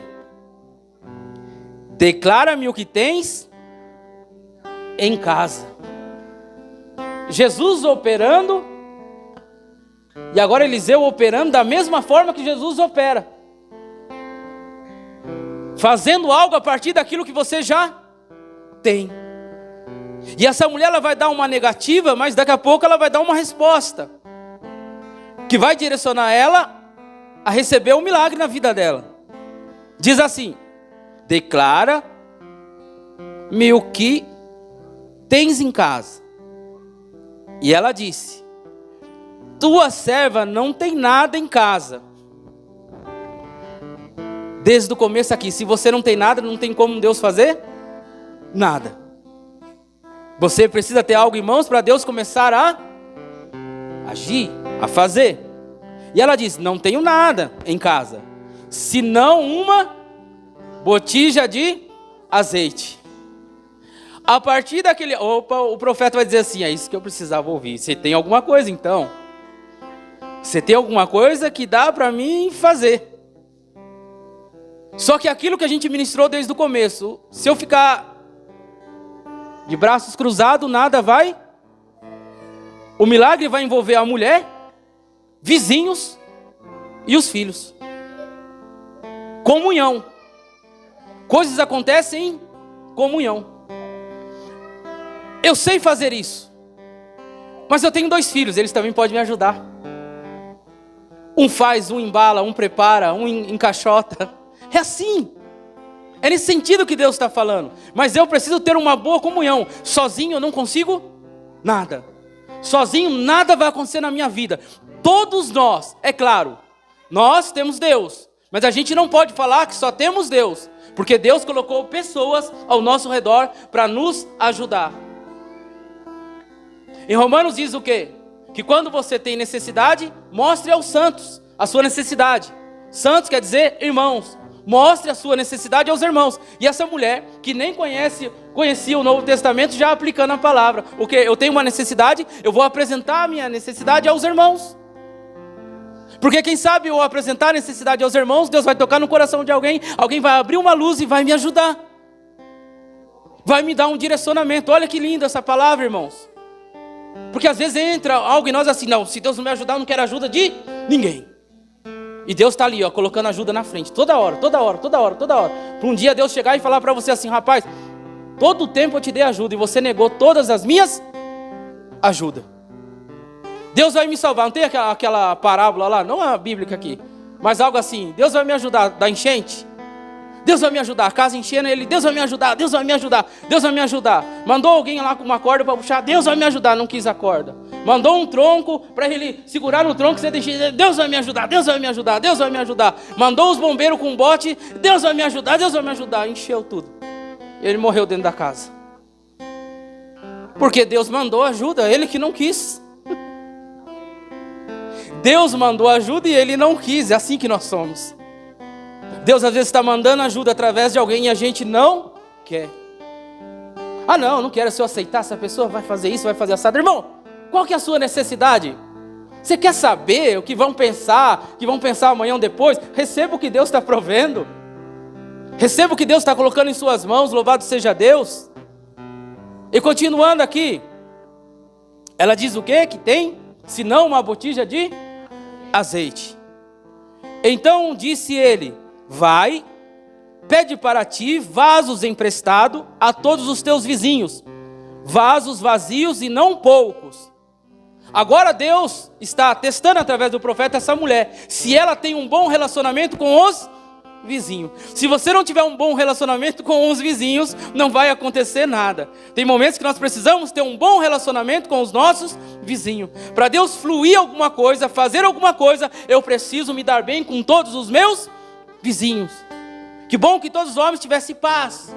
Declara-me o que tens em casa. Jesus operando, e agora Eliseu operando da mesma forma que Jesus opera, fazendo algo a partir daquilo que você já tem. E essa mulher, ela vai dar uma negativa, mas daqui a pouco ela vai dar uma resposta que vai direcionar ela a receber um milagre na vida dela. Diz assim: declara-me o que tens em casa. E ela disse: tua serva não tem nada em casa. Desde o começo aqui, se você não tem nada, não tem como Deus fazer nada. Você precisa ter algo em mãos para Deus começar a agir, a fazer. E ela disse: não tenho nada em casa, senão uma botija de azeite. A partir daquele... o profeta vai dizer assim: é isso que eu precisava ouvir. Você tem alguma coisa então? Você tem alguma coisa que dá para mim fazer? Só que aquilo que a gente ministrou desde o começo, se eu ficar de braços cruzados, nada vai. O milagre vai envolver a mulher, vizinhos e os filhos. Comunhão. Coisas acontecem em comunhão. Eu sei fazer isso, mas eu tenho 2 filhos, eles também podem me ajudar. Um faz, um embala, um prepara, um encaixota. É assim. É nesse sentido que Deus está falando. Mas eu preciso ter uma boa comunhão. Sozinho eu não consigo nada. Sozinho nada vai acontecer na minha vida. Todos nós, é claro, nós temos Deus. Mas a gente não pode falar que só temos Deus. Porque Deus colocou pessoas ao nosso redor para nos ajudar. Em Romanos diz o quê? Que quando você tem necessidade, mostre aos santos a sua necessidade. Santos quer dizer irmãos. Mostre a sua necessidade aos irmãos. E essa mulher, que nem conhecia o Novo Testamento, já aplicando a palavra. Porque eu tenho uma necessidade, eu vou apresentar a minha necessidade aos irmãos. Porque quem sabe eu apresentar a necessidade aos irmãos, Deus vai tocar no coração de alguém, alguém vai abrir uma luz e vai me ajudar. Vai me dar um direcionamento. Olha que linda essa palavra, irmãos. Porque às vezes entra algo em nós assim: não, se Deus não me ajudar, eu não quero ajuda de ninguém. E Deus está ali, colocando ajuda na frente, toda hora. Para um dia Deus chegar e falar para você assim: rapaz, todo o tempo eu te dei ajuda e você negou todas as minhas ajudas. Deus vai me salvar. Não tem aquela parábola lá, não é bíblica aqui, mas algo assim: Deus vai me ajudar da enchente. Deus vai me ajudar, a casa enchendo, Deus vai me ajudar, Deus vai me ajudar, Deus vai me ajudar. Mandou alguém lá com uma corda para puxar, Deus vai me ajudar, não quis a corda. Mandou um tronco para ele segurar no tronco, você deixa, Deus vai me ajudar, Deus vai me ajudar, Deus vai me ajudar. Mandou os bombeiros com um bote, Deus vai me ajudar, Deus vai me ajudar. Encheu tudo. Ele morreu dentro da casa. Porque Deus mandou ajuda, ele que não quis. Deus mandou ajuda e ele não quis, é assim que nós somos. Deus às vezes está mandando ajuda através de alguém e a gente não quer. Ah não quero, se eu aceitar, essa pessoa vai fazer isso, vai fazer assado. Irmão, qual que é a sua necessidade? Você quer saber o que vão pensar amanhã ou depois? Receba o que Deus está provendo. Receba o que Deus está colocando em suas mãos, louvado seja Deus. E continuando aqui, ela diz o quê? Que tem, senão uma botija de azeite. Então disse ele: vai, pede para ti vasos emprestados a todos os teus vizinhos, vasos vazios e não poucos. Agora Deus está testando através do profeta essa mulher, se ela tem um bom relacionamento com os vizinhos. Se você não tiver um bom relacionamento com os vizinhos, não vai acontecer nada. Tem momentos que nós precisamos ter um bom relacionamento com os nossos vizinhos. Para Deus fluir alguma coisa, fazer alguma coisa, eu preciso me dar bem com todos os meus vizinhos. Que bom que todos os homens tivessem paz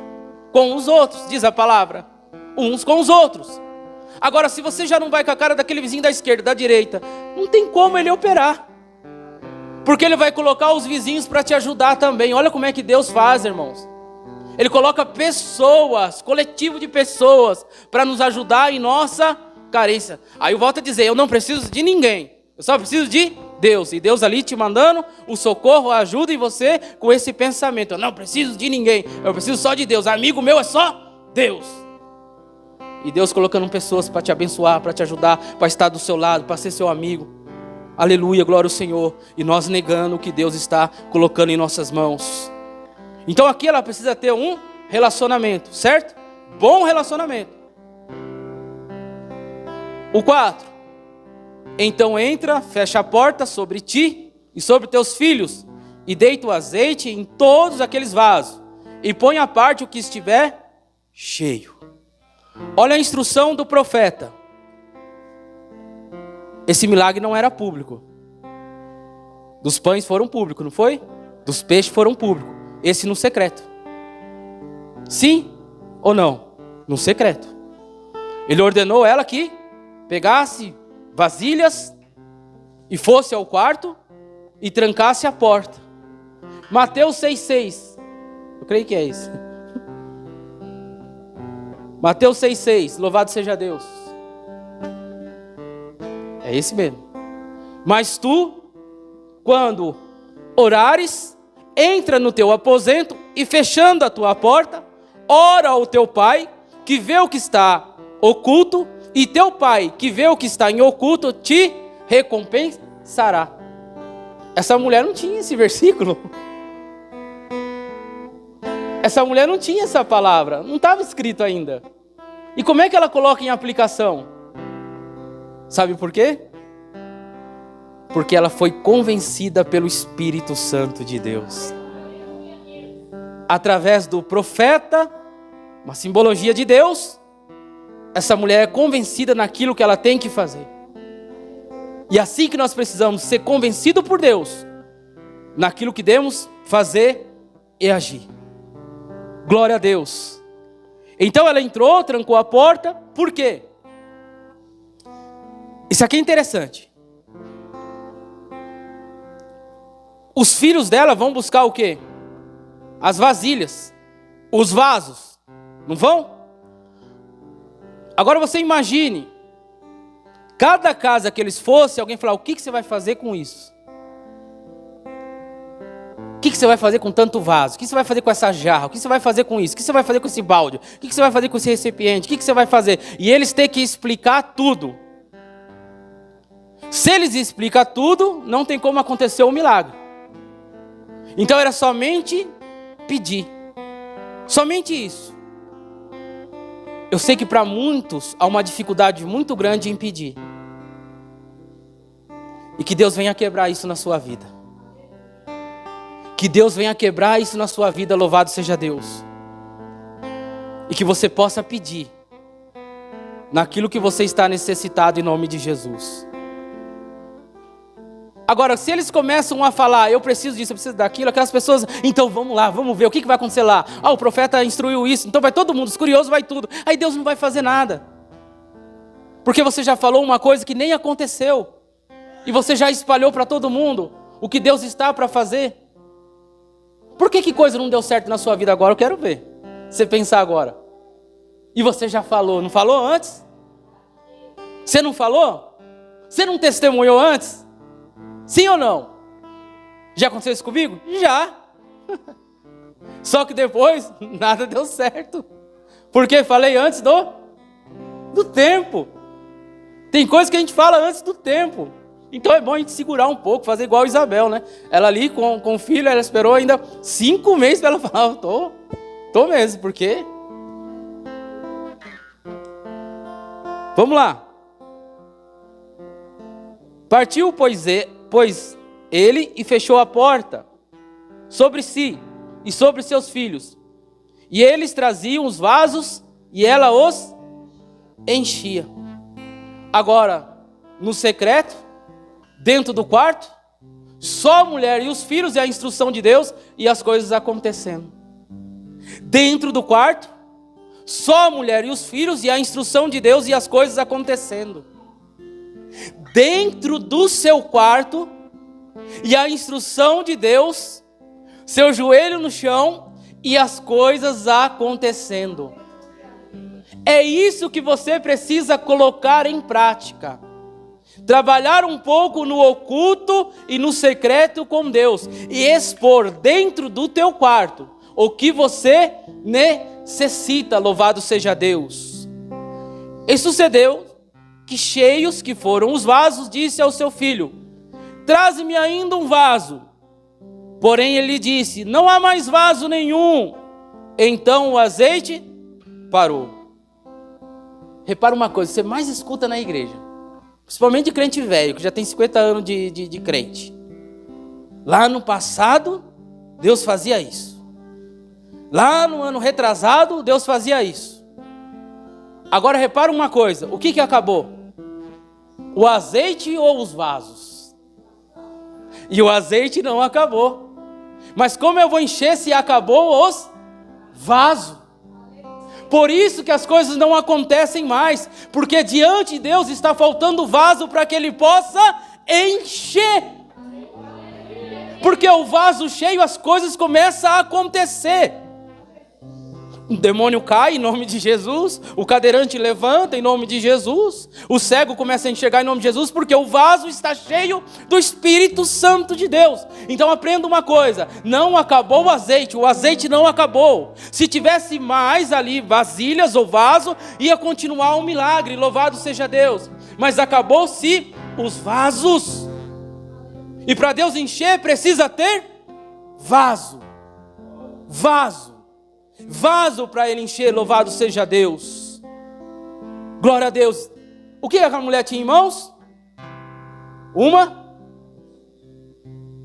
com os outros, diz a palavra, uns com os outros. Agora, se você já não vai com a cara daquele vizinho da esquerda, da direita, não tem como ele operar, porque ele vai colocar os vizinhos para te ajudar também. Olha como é que Deus faz, irmãos. Ele coloca pessoas, coletivo de pessoas, para nos ajudar em nossa carência. Aí eu volto a dizer: eu não preciso de ninguém, eu só preciso de Deus. E Deus ali te mandando o socorro, a ajuda em você com esse pensamento: eu não preciso de ninguém, eu preciso só de Deus. Amigo meu é só Deus. E Deus colocando pessoas para te abençoar, para te ajudar, para estar do seu lado, para ser seu amigo. Aleluia, glória ao Senhor. E nós negando o que Deus está colocando em nossas mãos. Então aqui ela precisa ter um relacionamento, certo? Bom relacionamento. O 4. Então entra, fecha a porta sobre ti e sobre teus filhos, e deita o azeite em todos aqueles vasos, e põe à parte o que estiver cheio. Olha a instrução do profeta. Esse milagre não era público. Dos pães foram públicos, não foi? Dos peixes foram públicos. Esse no secreto. Sim ou não? No secreto. Ele ordenou ela que pegasse vasilhas e fosse ao quarto e trancasse a porta. Mateus 6,6. Eu creio que é isso. Mateus 6,6. Louvado seja Deus. É esse mesmo. Mas tu, quando orares, entra no teu aposento e fechando a tua porta, ora ao teu pai que vê o que está oculto, e teu pai que vê o que está em oculto te recompensará. Essa mulher não tinha esse versículo. Essa mulher não tinha essa palavra, não estava escrito ainda. E como é que ela coloca em aplicação? Sabe por quê? Porque ela foi convencida pelo Espírito Santo de Deus. Através do profeta, uma simbologia de Deus, essa mulher é convencida naquilo que ela tem que fazer. E assim que nós precisamos ser convencidos por Deus, naquilo que devemos fazer e agir. Glória a Deus. Então ela entrou, trancou a porta, por quê? Isso aqui é interessante. Os filhos dela vão buscar o quê? As vasilhas, os vasos, não vão? Agora você imagine, cada casa que eles fossem, alguém falar, o que você vai fazer com isso? O que você vai fazer com tanto vaso? O que você vai fazer com essa jarra? O que você vai fazer com isso? O que você vai fazer com esse balde? O que você vai fazer com esse recipiente? O que você vai fazer? E eles têm que explicar tudo. Se eles explicam tudo, não tem como acontecer um milagre. Então era somente pedir. Somente isso. Eu sei que para muitos há uma dificuldade muito grande em pedir. E que Deus venha quebrar isso na sua vida. Que Deus venha quebrar isso na sua vida, louvado seja Deus. E que você possa pedir naquilo que você está necessitado em nome de Jesus. Agora, se eles começam a falar, eu preciso disso, eu preciso daquilo, aquelas pessoas, então vamos lá, vamos ver, o que vai acontecer lá? O profeta instruiu isso, então vai todo mundo, os curiosos vai tudo. Aí Deus não vai fazer nada. Porque você já falou uma coisa que nem aconteceu. E você já espalhou para todo mundo o que Deus está para fazer. Por que coisa não deu certo na sua vida agora? Eu quero ver. Você pensar agora. E você já falou, não falou antes? Você não falou? Você não testemunhou antes? Sim ou não? Já aconteceu isso comigo? Já. Só que depois, nada deu certo. Porque falei antes do tempo. Tem coisas que a gente fala antes do tempo. Então é bom a gente segurar um pouco, fazer igual a Isabel, né? Ela ali com o filho, ela esperou ainda 5 meses para ela falar, tô mesmo, por quê? Vamos lá. Partiu, pois ele e fechou a porta sobre si e sobre seus filhos. E eles traziam os vasos e ela os enchia. Agora, no secreto, dentro do quarto, só a mulher e os filhos e a instrução de Deus e as coisas acontecendo. Dentro do quarto, só a mulher e os filhos e a instrução de Deus e as coisas acontecendo. Dentro do seu quarto e a instrução de Deus, seu joelho no chão e as coisas acontecendo. É isso que você precisa colocar em prática. Trabalhar um pouco no oculto e no secreto com Deus. E expor dentro do teu quarto o que você necessita, louvado seja Deus. E sucedeu que cheios que foram os vasos, disse ao seu filho, traze-me ainda um vaso. Porém ele disse, não há mais vaso nenhum. Então o azeite parou. Repara uma coisa, você mais escuta na igreja, principalmente de crente velho, que já tem 50 anos de crente. Lá no passado, Deus fazia isso. Lá no ano retrasado, Deus fazia isso. Agora repara uma coisa, o que acabou? O azeite ou os vasos? E o azeite não acabou. Mas como eu vou encher se acabou os vasos? Por isso que as coisas não acontecem mais, porque diante de Deus está faltando vaso para que Ele possa encher. Porque o vaso cheio, as coisas começam a acontecer. O demônio cai em nome de Jesus, o cadeirante levanta em nome de Jesus, o cego começa a enxergar em nome de Jesus, porque o vaso está cheio do Espírito Santo de Deus. Então aprenda uma coisa, não acabou o azeite não acabou. Se tivesse mais ali vasilhas ou vaso, ia continuar um milagre, louvado seja Deus. Mas acabou-se os vasos. E para Deus encher precisa ter vaso. Vaso para Ele encher, louvado seja Deus. Glória a Deus. O que aquela mulher tinha em mãos? Uma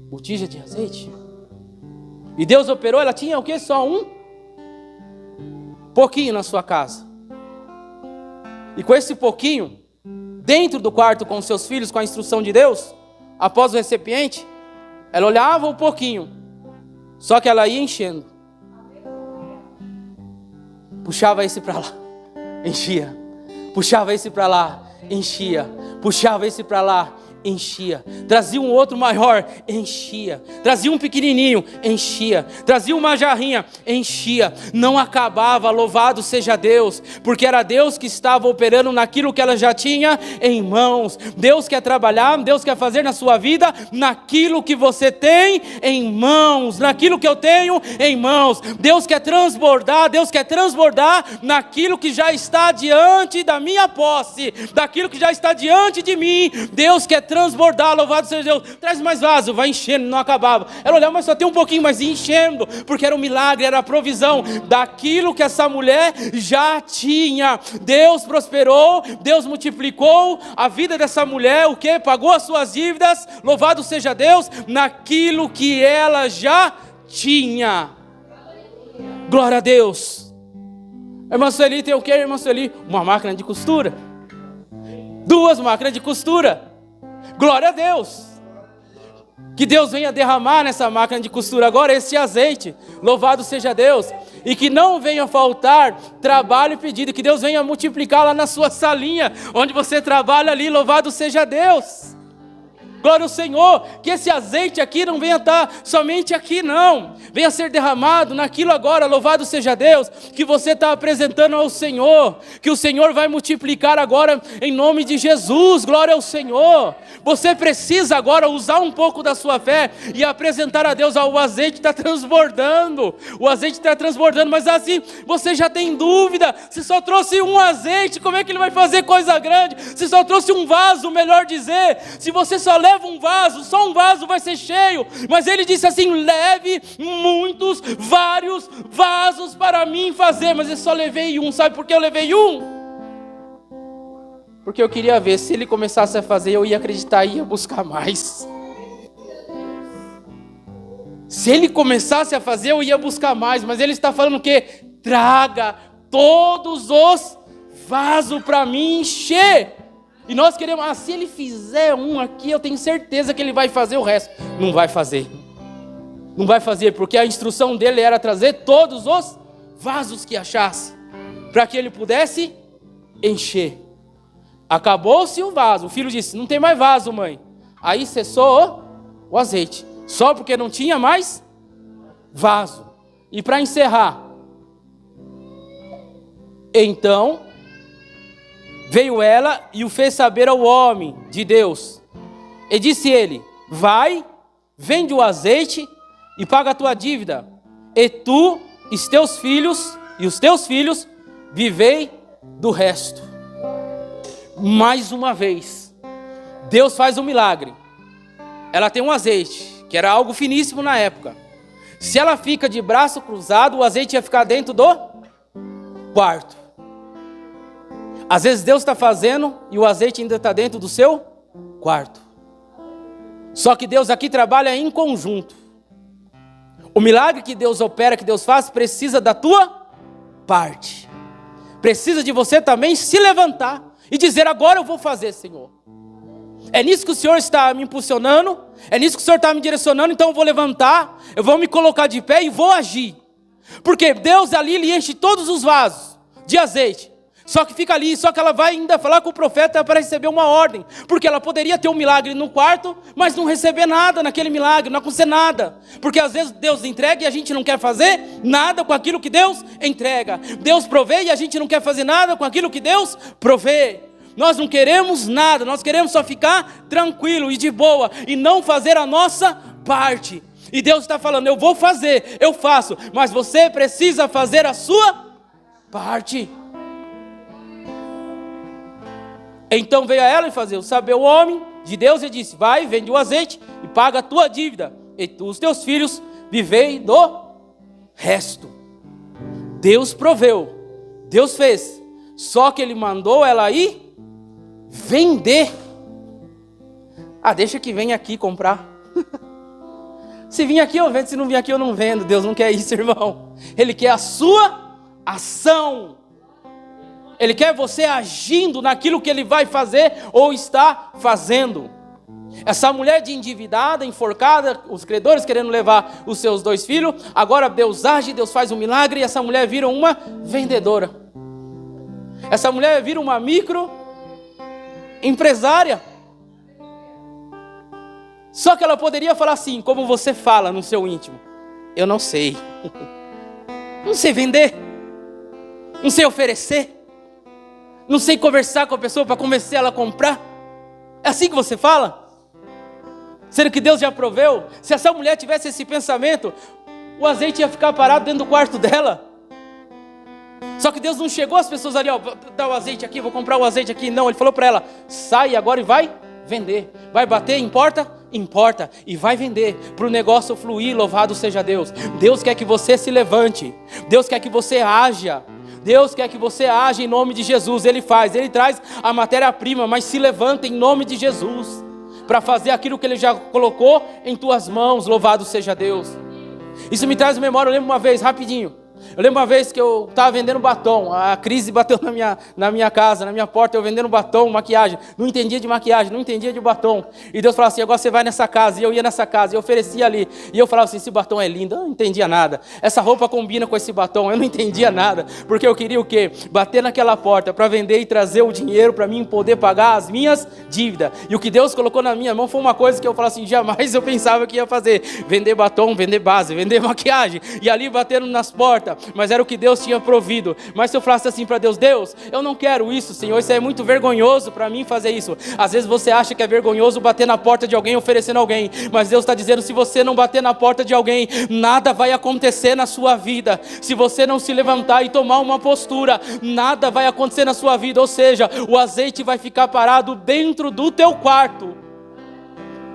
botija de azeite. E Deus operou, ela tinha o quê? Só um pouquinho na sua casa. E com esse pouquinho, dentro do quarto com os seus filhos, com a instrução de Deus, após o recipiente, ela olhava um pouquinho, só que ela ia enchendo. Puxava esse para lá, enchia. Puxava esse para lá, enchia. Puxava esse para lá, enchia. Trazia um outro maior, enchia. Trazia um pequenininho, enchia. Trazia uma jarrinha, enchia. Não acabava, louvado seja Deus, porque era Deus que estava operando naquilo que ela já tinha em mãos. Deus quer trabalhar, Deus quer fazer na sua vida naquilo que você tem em mãos, naquilo que eu tenho em mãos. Deus quer transbordar naquilo que já está diante da minha posse, daquilo que já está diante de mim. Deus quer transbordar, louvado seja Deus. Traz mais vaso, vai enchendo, não acabava. Ela olhava, mas só tem um pouquinho, mas ia enchendo, porque era um milagre, era a provisão daquilo que essa mulher já tinha. Deus prosperou, Deus multiplicou a vida dessa mulher, o que? Pagou as suas dívidas, louvado seja Deus, naquilo que ela já tinha. Glória a Deus. A irmã Sueli tem o que, irmã Sueli? Uma máquina de costura. 2 máquinas de costura. Glória a Deus. Que Deus venha derramar nessa máquina de costura agora esse azeite. Louvado seja Deus. E que não venha faltar trabalho e pedido. Que Deus venha multiplicar lá na sua salinha, onde você trabalha ali. Louvado seja Deus. Glória ao Senhor, que esse azeite aqui não venha estar somente aqui não, venha ser derramado naquilo agora, louvado seja Deus, que você está apresentando ao Senhor, que o Senhor vai multiplicar agora em nome de Jesus, glória ao Senhor. Você precisa agora usar um pouco da sua fé e apresentar a Deus, o azeite está transbordando, mas assim, você já tem dúvida, se só trouxe um azeite, como é que ele vai fazer coisa grande? Se só trouxe um vaso, melhor dizer, se você só leva um vaso, só um vaso vai ser cheio, mas ele disse assim, leve vários vasos para mim fazer, mas eu só levei um, sabe por que eu levei um? Porque eu queria ver, se ele começasse a fazer, eu ia acreditar e ia buscar mais. Se ele começasse a fazer, eu ia buscar mais, mas ele está falando o quê? Traga todos os vasos para mim encher. E nós queremos, se ele fizer um aqui, eu tenho certeza que ele vai fazer o resto. Não vai fazer. Não vai fazer, porque a instrução dele era trazer todos os vasos que achasse, para que ele pudesse encher. Acabou-se o vaso. O filho disse, não tem mais vaso, mãe. Aí cessou o azeite. Só porque não tinha mais vaso. E para encerrar, então veio ela e o fez saber ao homem de Deus. E disse ele, vai, vende o azeite e paga a tua dívida. E tu, os teus filhos, vivei do resto. Mais uma vez, Deus faz um milagre. Ela tem um azeite, que era algo finíssimo na época. Se ela fica de braço cruzado, o azeite ia ficar dentro do quarto. Às vezes Deus está fazendo e o azeite ainda está dentro do seu quarto. Só que Deus aqui trabalha em conjunto. O milagre que Deus opera, que Deus faz, precisa da tua parte. Precisa de você também se levantar e dizer: agora eu vou fazer, Senhor. É nisso que o Senhor está me impulsionando, é nisso que o Senhor está me direcionando, então eu vou levantar, eu vou me colocar de pé e vou agir. Porque Deus ali, Ele enche todos os vasos de azeite. Só que fica ali, só que ela vai ainda falar com o profeta para receber uma ordem. Porque ela poderia ter um milagre no quarto, mas não receber nada naquele milagre, não acontecer nada. Porque às vezes Deus entrega e a gente não quer fazer nada com aquilo que Deus entrega. Deus provê e a gente não quer fazer nada com aquilo que Deus provê. Nós não queremos nada, nós queremos só ficar tranquilo e de boa e não fazer a nossa parte. E Deus está falando: eu vou fazer, eu faço, mas você precisa fazer a sua parte. Então veio a ela e fazer o saber o homem de Deus e disse: vai, vende o azeite e paga a tua dívida, e tu, os teus filhos, vivei do resto. Deus proveu, Deus fez, só que Ele mandou ela ir vender. Ah, deixa que venha aqui comprar. Se vir aqui eu vendo, se não vir aqui eu não vendo. Deus não quer isso, irmão. Ele quer a sua ação. Ele quer você agindo naquilo que Ele vai fazer ou está fazendo. Essa mulher de endividada, enforcada, os credores querendo levar os seus 2 filhos. Agora Deus age, Deus faz um milagre e essa mulher vira uma vendedora. Essa mulher vira uma micro empresária. Só que ela poderia falar assim, como você fala no seu íntimo: eu não sei. Não sei vender. Não sei oferecer. Não sei conversar com a pessoa para convencer ela a comprar. É assim que você fala? Sendo que Deus já proveu. Se essa mulher tivesse esse pensamento, o azeite ia ficar parado dentro do quarto dela. Só que Deus não chegou às pessoas ali: ó, dá o azeite aqui, vou comprar o azeite aqui. Não, Ele falou para ela: sai agora e vai vender. Vai bater, importa? Importa. E vai vender, para o negócio fluir. Louvado seja Deus. Deus quer que você se levante. Deus quer que você haja. Deus quer que você haja em nome de Jesus. Ele faz, Ele traz a matéria-prima, mas se levanta em nome de Jesus para fazer aquilo que Ele já colocou em tuas mãos. Louvado seja Deus. Isso me traz memória. Eu lembro uma vez, rapidinho. Eu lembro uma vez que eu estava vendendo batom. A crise bateu na minha casa, na minha porta. Eu vendendo batom, maquiagem. Não entendia de maquiagem, não entendia de batom. E Deus falava assim: agora você vai nessa casa. E eu ia nessa casa, e eu oferecia ali. E eu falava assim: esse batom é lindo. Eu não entendia nada. Essa roupa combina com esse batom. Eu não entendia nada. Porque eu queria o quê? Bater naquela porta para vender e trazer o dinheiro para mim poder pagar as minhas dívidas. E o que Deus colocou na minha mão foi uma coisa que eu falava assim: jamais eu pensava que ia fazer. Vender batom, vender base, vender maquiagem. E ali batendo nas portas. Mas era o que Deus tinha provido. Mas se eu falasse assim para Deus: Deus, eu não quero isso, Senhor, isso é muito vergonhoso para mim fazer isso. Às vezes você acha que é vergonhoso bater na porta de alguém oferecendo alguém, mas Deus está dizendo: se você não bater na porta de alguém, nada vai acontecer na sua vida. Se você não se levantar e tomar uma postura, nada vai acontecer na sua vida. Ou seja, o azeite vai ficar parado dentro do teu quarto.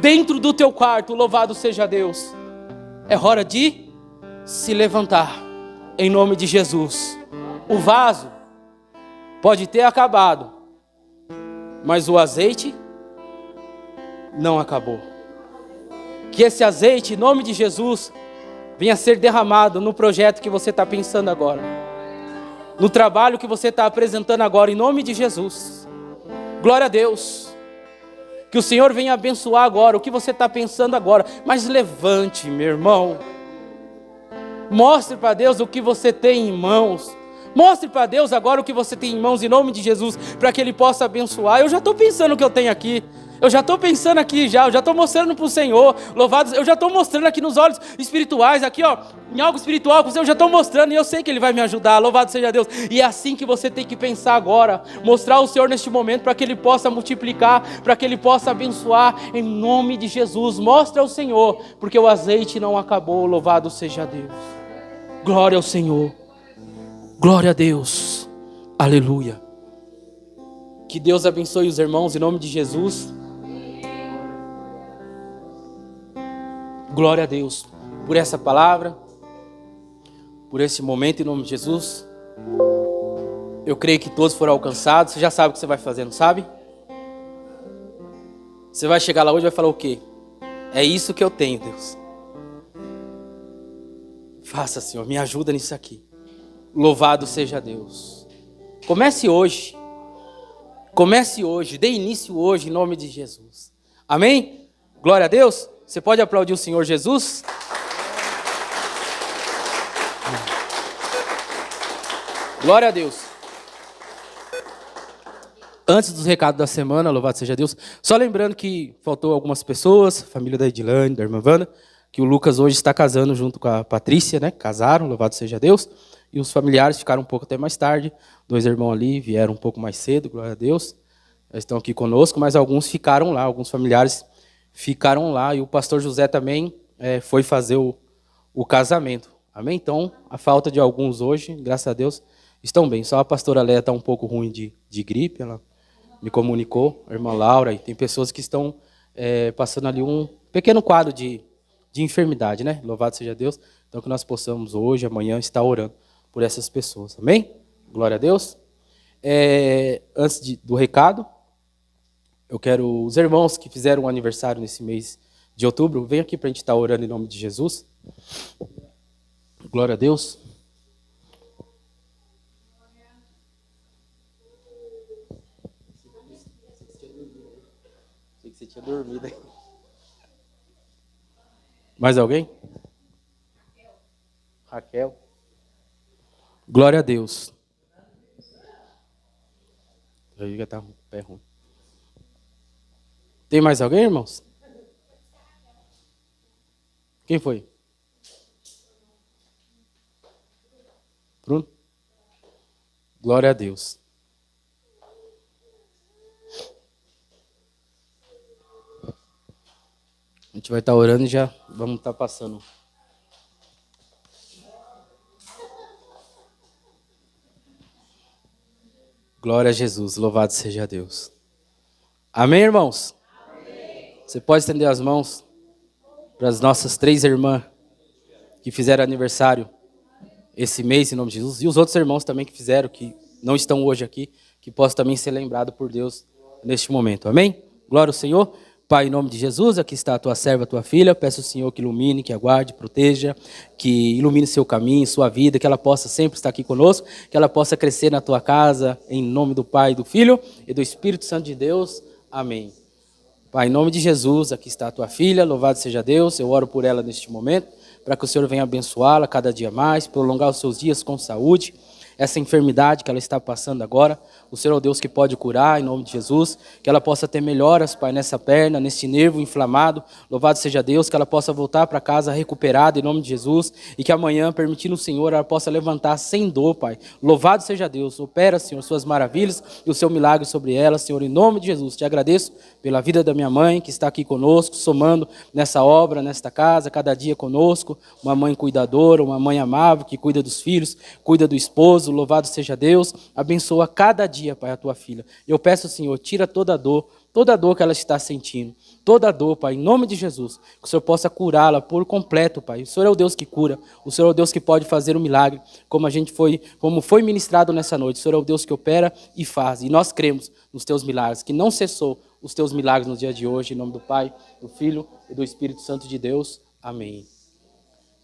Dentro do teu quarto. Louvado seja Deus. É hora de se levantar em nome de Jesus. O vaso pode ter acabado, mas o azeite não acabou. Que esse azeite, em nome de Jesus, venha a ser derramado no projeto que você está pensando agora, no trabalho que você está apresentando agora, em nome de Jesus. Glória a Deus. Que o Senhor venha abençoar agora o que você está pensando agora. Mas levante, meu irmão. Mostre para Deus o que você tem em mãos. Mostre para Deus agora o que você tem em mãos, em nome de Jesus, para que Ele possa abençoar. Eu já estou pensando o que eu tenho aqui. Eu já estou pensando aqui eu já estou mostrando para o Senhor. Louvado, eu já estou mostrando aqui nos olhos espirituais, aqui ó, em algo espiritual, eu já estou mostrando e eu sei que Ele vai me ajudar. Louvado seja Deus. E é assim que você tem que pensar agora. Mostrar o Senhor neste momento para que Ele possa multiplicar, para que Ele possa abençoar em nome de Jesus. Mostra ao Senhor, porque o azeite não acabou. Louvado seja Deus. Glória ao Senhor. Glória a Deus. Aleluia. Que Deus abençoe os irmãos em nome de Jesus. Glória a Deus por essa palavra, por esse momento em nome de Jesus. Eu creio que todos foram alcançados. Você já sabe o que você vai fazer, não sabe? Você vai chegar lá hoje e vai falar o quê? É isso que eu tenho, Deus. Faça, Senhor, me ajuda nisso aqui. Louvado seja Deus. Comece hoje. Comece hoje, dê início hoje, em nome de Jesus. Amém? Glória a Deus. Você pode aplaudir o Senhor Jesus? Glória a Deus. Antes dos recados da semana, louvado seja Deus. Só lembrando que faltou algumas pessoas, a família da Edilane, da irmã Wanda, que o Lucas hoje está casando junto com a Patrícia, né? Casaram, louvado seja Deus. E os familiares ficaram um pouco até mais tarde. 2 irmãos ali vieram um pouco mais cedo, glória a Deus. Eles estão aqui conosco, mas alguns ficaram lá, alguns familiares ficaram lá. E o pastor José também foi fazer o casamento. Amém? Então, a falta de alguns hoje, graças a Deus, estão bem. Só a pastora Léa está um pouco ruim de gripe, ela me comunicou, a irmã Laura, e tem pessoas que estão passando ali um pequeno quadro de enfermidade, né? Louvado seja Deus. Então, que nós possamos hoje, amanhã, estar orando por essas pessoas. Amém? Glória a Deus. Antes do recado, eu quero os irmãos que fizeram um aniversário nesse mês de outubro, venham aqui para a gente estar orando em nome de Jesus. Glória a Deus. Sei que você tinha dormido aí. Mais alguém? Raquel. Glória a Deus. Aí já está com o pé ruim. Tem mais alguém, irmãos? Quem foi? Bruno? Glória a Deus. A gente vai estar orando e já vamos estar passando. Glória a Jesus, louvado seja Deus. Amém, irmãos? Amém. Você pode estender as mãos para as nossas 3 irmãs que fizeram aniversário esse mês, em nome de Jesus, e os outros irmãos também que fizeram, que não estão hoje aqui, que possam também ser lembrados por Deus neste momento. Amém? Glória ao Senhor. Pai, em nome de Jesus, aqui está a tua serva, a tua filha. Peço ao Senhor que ilumine, que aguarde, proteja, que ilumine seu caminho, sua vida, que ela possa sempre estar aqui conosco, que ela possa crescer na tua casa, em nome do Pai, do Filho e do Espírito Santo de Deus. Amém. Pai, em nome de Jesus, aqui está a tua filha, louvado seja Deus. Eu oro por ela neste momento, para que o Senhor venha abençoá-la cada dia mais, prolongar os seus dias com saúde. Essa enfermidade que ela está passando agora, o Senhor é o Deus que pode curar, em nome de Jesus, que ela possa ter melhoras, Pai, nessa perna, nesse nervo inflamado, louvado seja Deus, que ela possa voltar para casa recuperada, em nome de Jesus, e que amanhã, permitindo o Senhor, ela possa levantar sem dor, Pai, louvado seja Deus, opera, Senhor, suas maravilhas e o seu milagre sobre ela, Senhor, em nome de Jesus, te agradeço pela vida da minha mãe, que está aqui conosco, somando nessa obra, nesta casa, cada dia conosco, uma mãe cuidadora, uma mãe amável, que cuida dos filhos, cuida do esposo, louvado seja Deus, abençoa cada dia, Pai, a tua filha. Eu peço, Senhor, tira toda a dor que ela está sentindo, toda a dor, Pai, em nome de Jesus, que o Senhor possa curá-la por completo, Pai. O Senhor é o Deus que cura, o Senhor é o Deus que pode fazer um milagre, como foi ministrado nessa noite. O Senhor é o Deus que opera e faz, e nós cremos nos teus milagres, que não cessou os teus milagres no dia de hoje, em nome do Pai, do Filho e do Espírito Santo de Deus. Amém.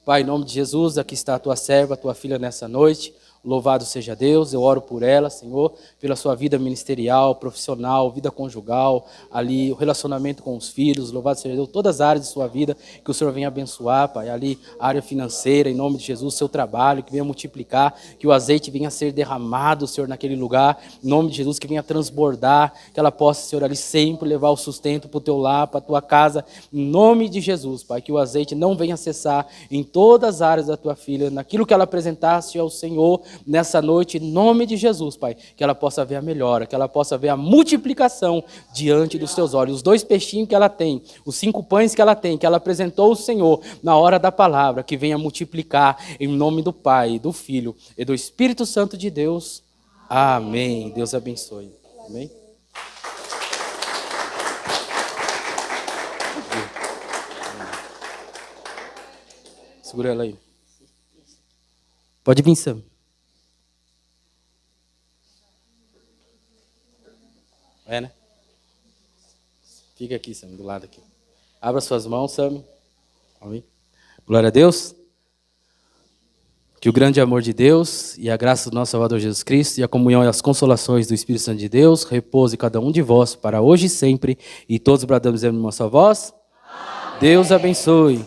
Pai, em nome de Jesus, aqui está a tua serva, a tua filha nessa noite. Louvado seja Deus, eu oro por ela, Senhor, pela sua vida ministerial, profissional, vida conjugal, ali, o relacionamento com os filhos, louvado seja Deus, todas as áreas de sua vida, que o Senhor venha abençoar, Pai, ali, a área financeira, em nome de Jesus, seu trabalho, que venha multiplicar, que o azeite venha a ser derramado, Senhor, naquele lugar, em nome de Jesus, que venha transbordar, que ela possa, Senhor, ali sempre levar o sustento para o teu lar, para a tua casa, em nome de Jesus, Pai, que o azeite não venha cessar em todas as áreas da tua filha, naquilo que ela apresentasse ao Senhor, nessa noite, em nome de Jesus, Pai, que ela possa ver a melhora, que ela possa ver a multiplicação diante dos teus olhos. Os 2 peixinhos que ela tem, os 5 pães que ela tem, que ela apresentou ao Senhor na hora da palavra, que venha multiplicar em nome do Pai, do Filho e do Espírito Santo de Deus. Amém. Deus abençoe. Amém. Segura ela aí. Pode vir, Sam. Né? Fica aqui, Sam, do lado aqui. Abra suas mãos, Sam. Amém. Glória a Deus. Que o grande amor de Deus e a graça do nosso Salvador Jesus Cristo e a comunhão e as consolações do Espírito Santo de Deus repouse em cada um de vós para hoje e sempre. E todos bradamos em uma só voz. Amém. Deus abençoe.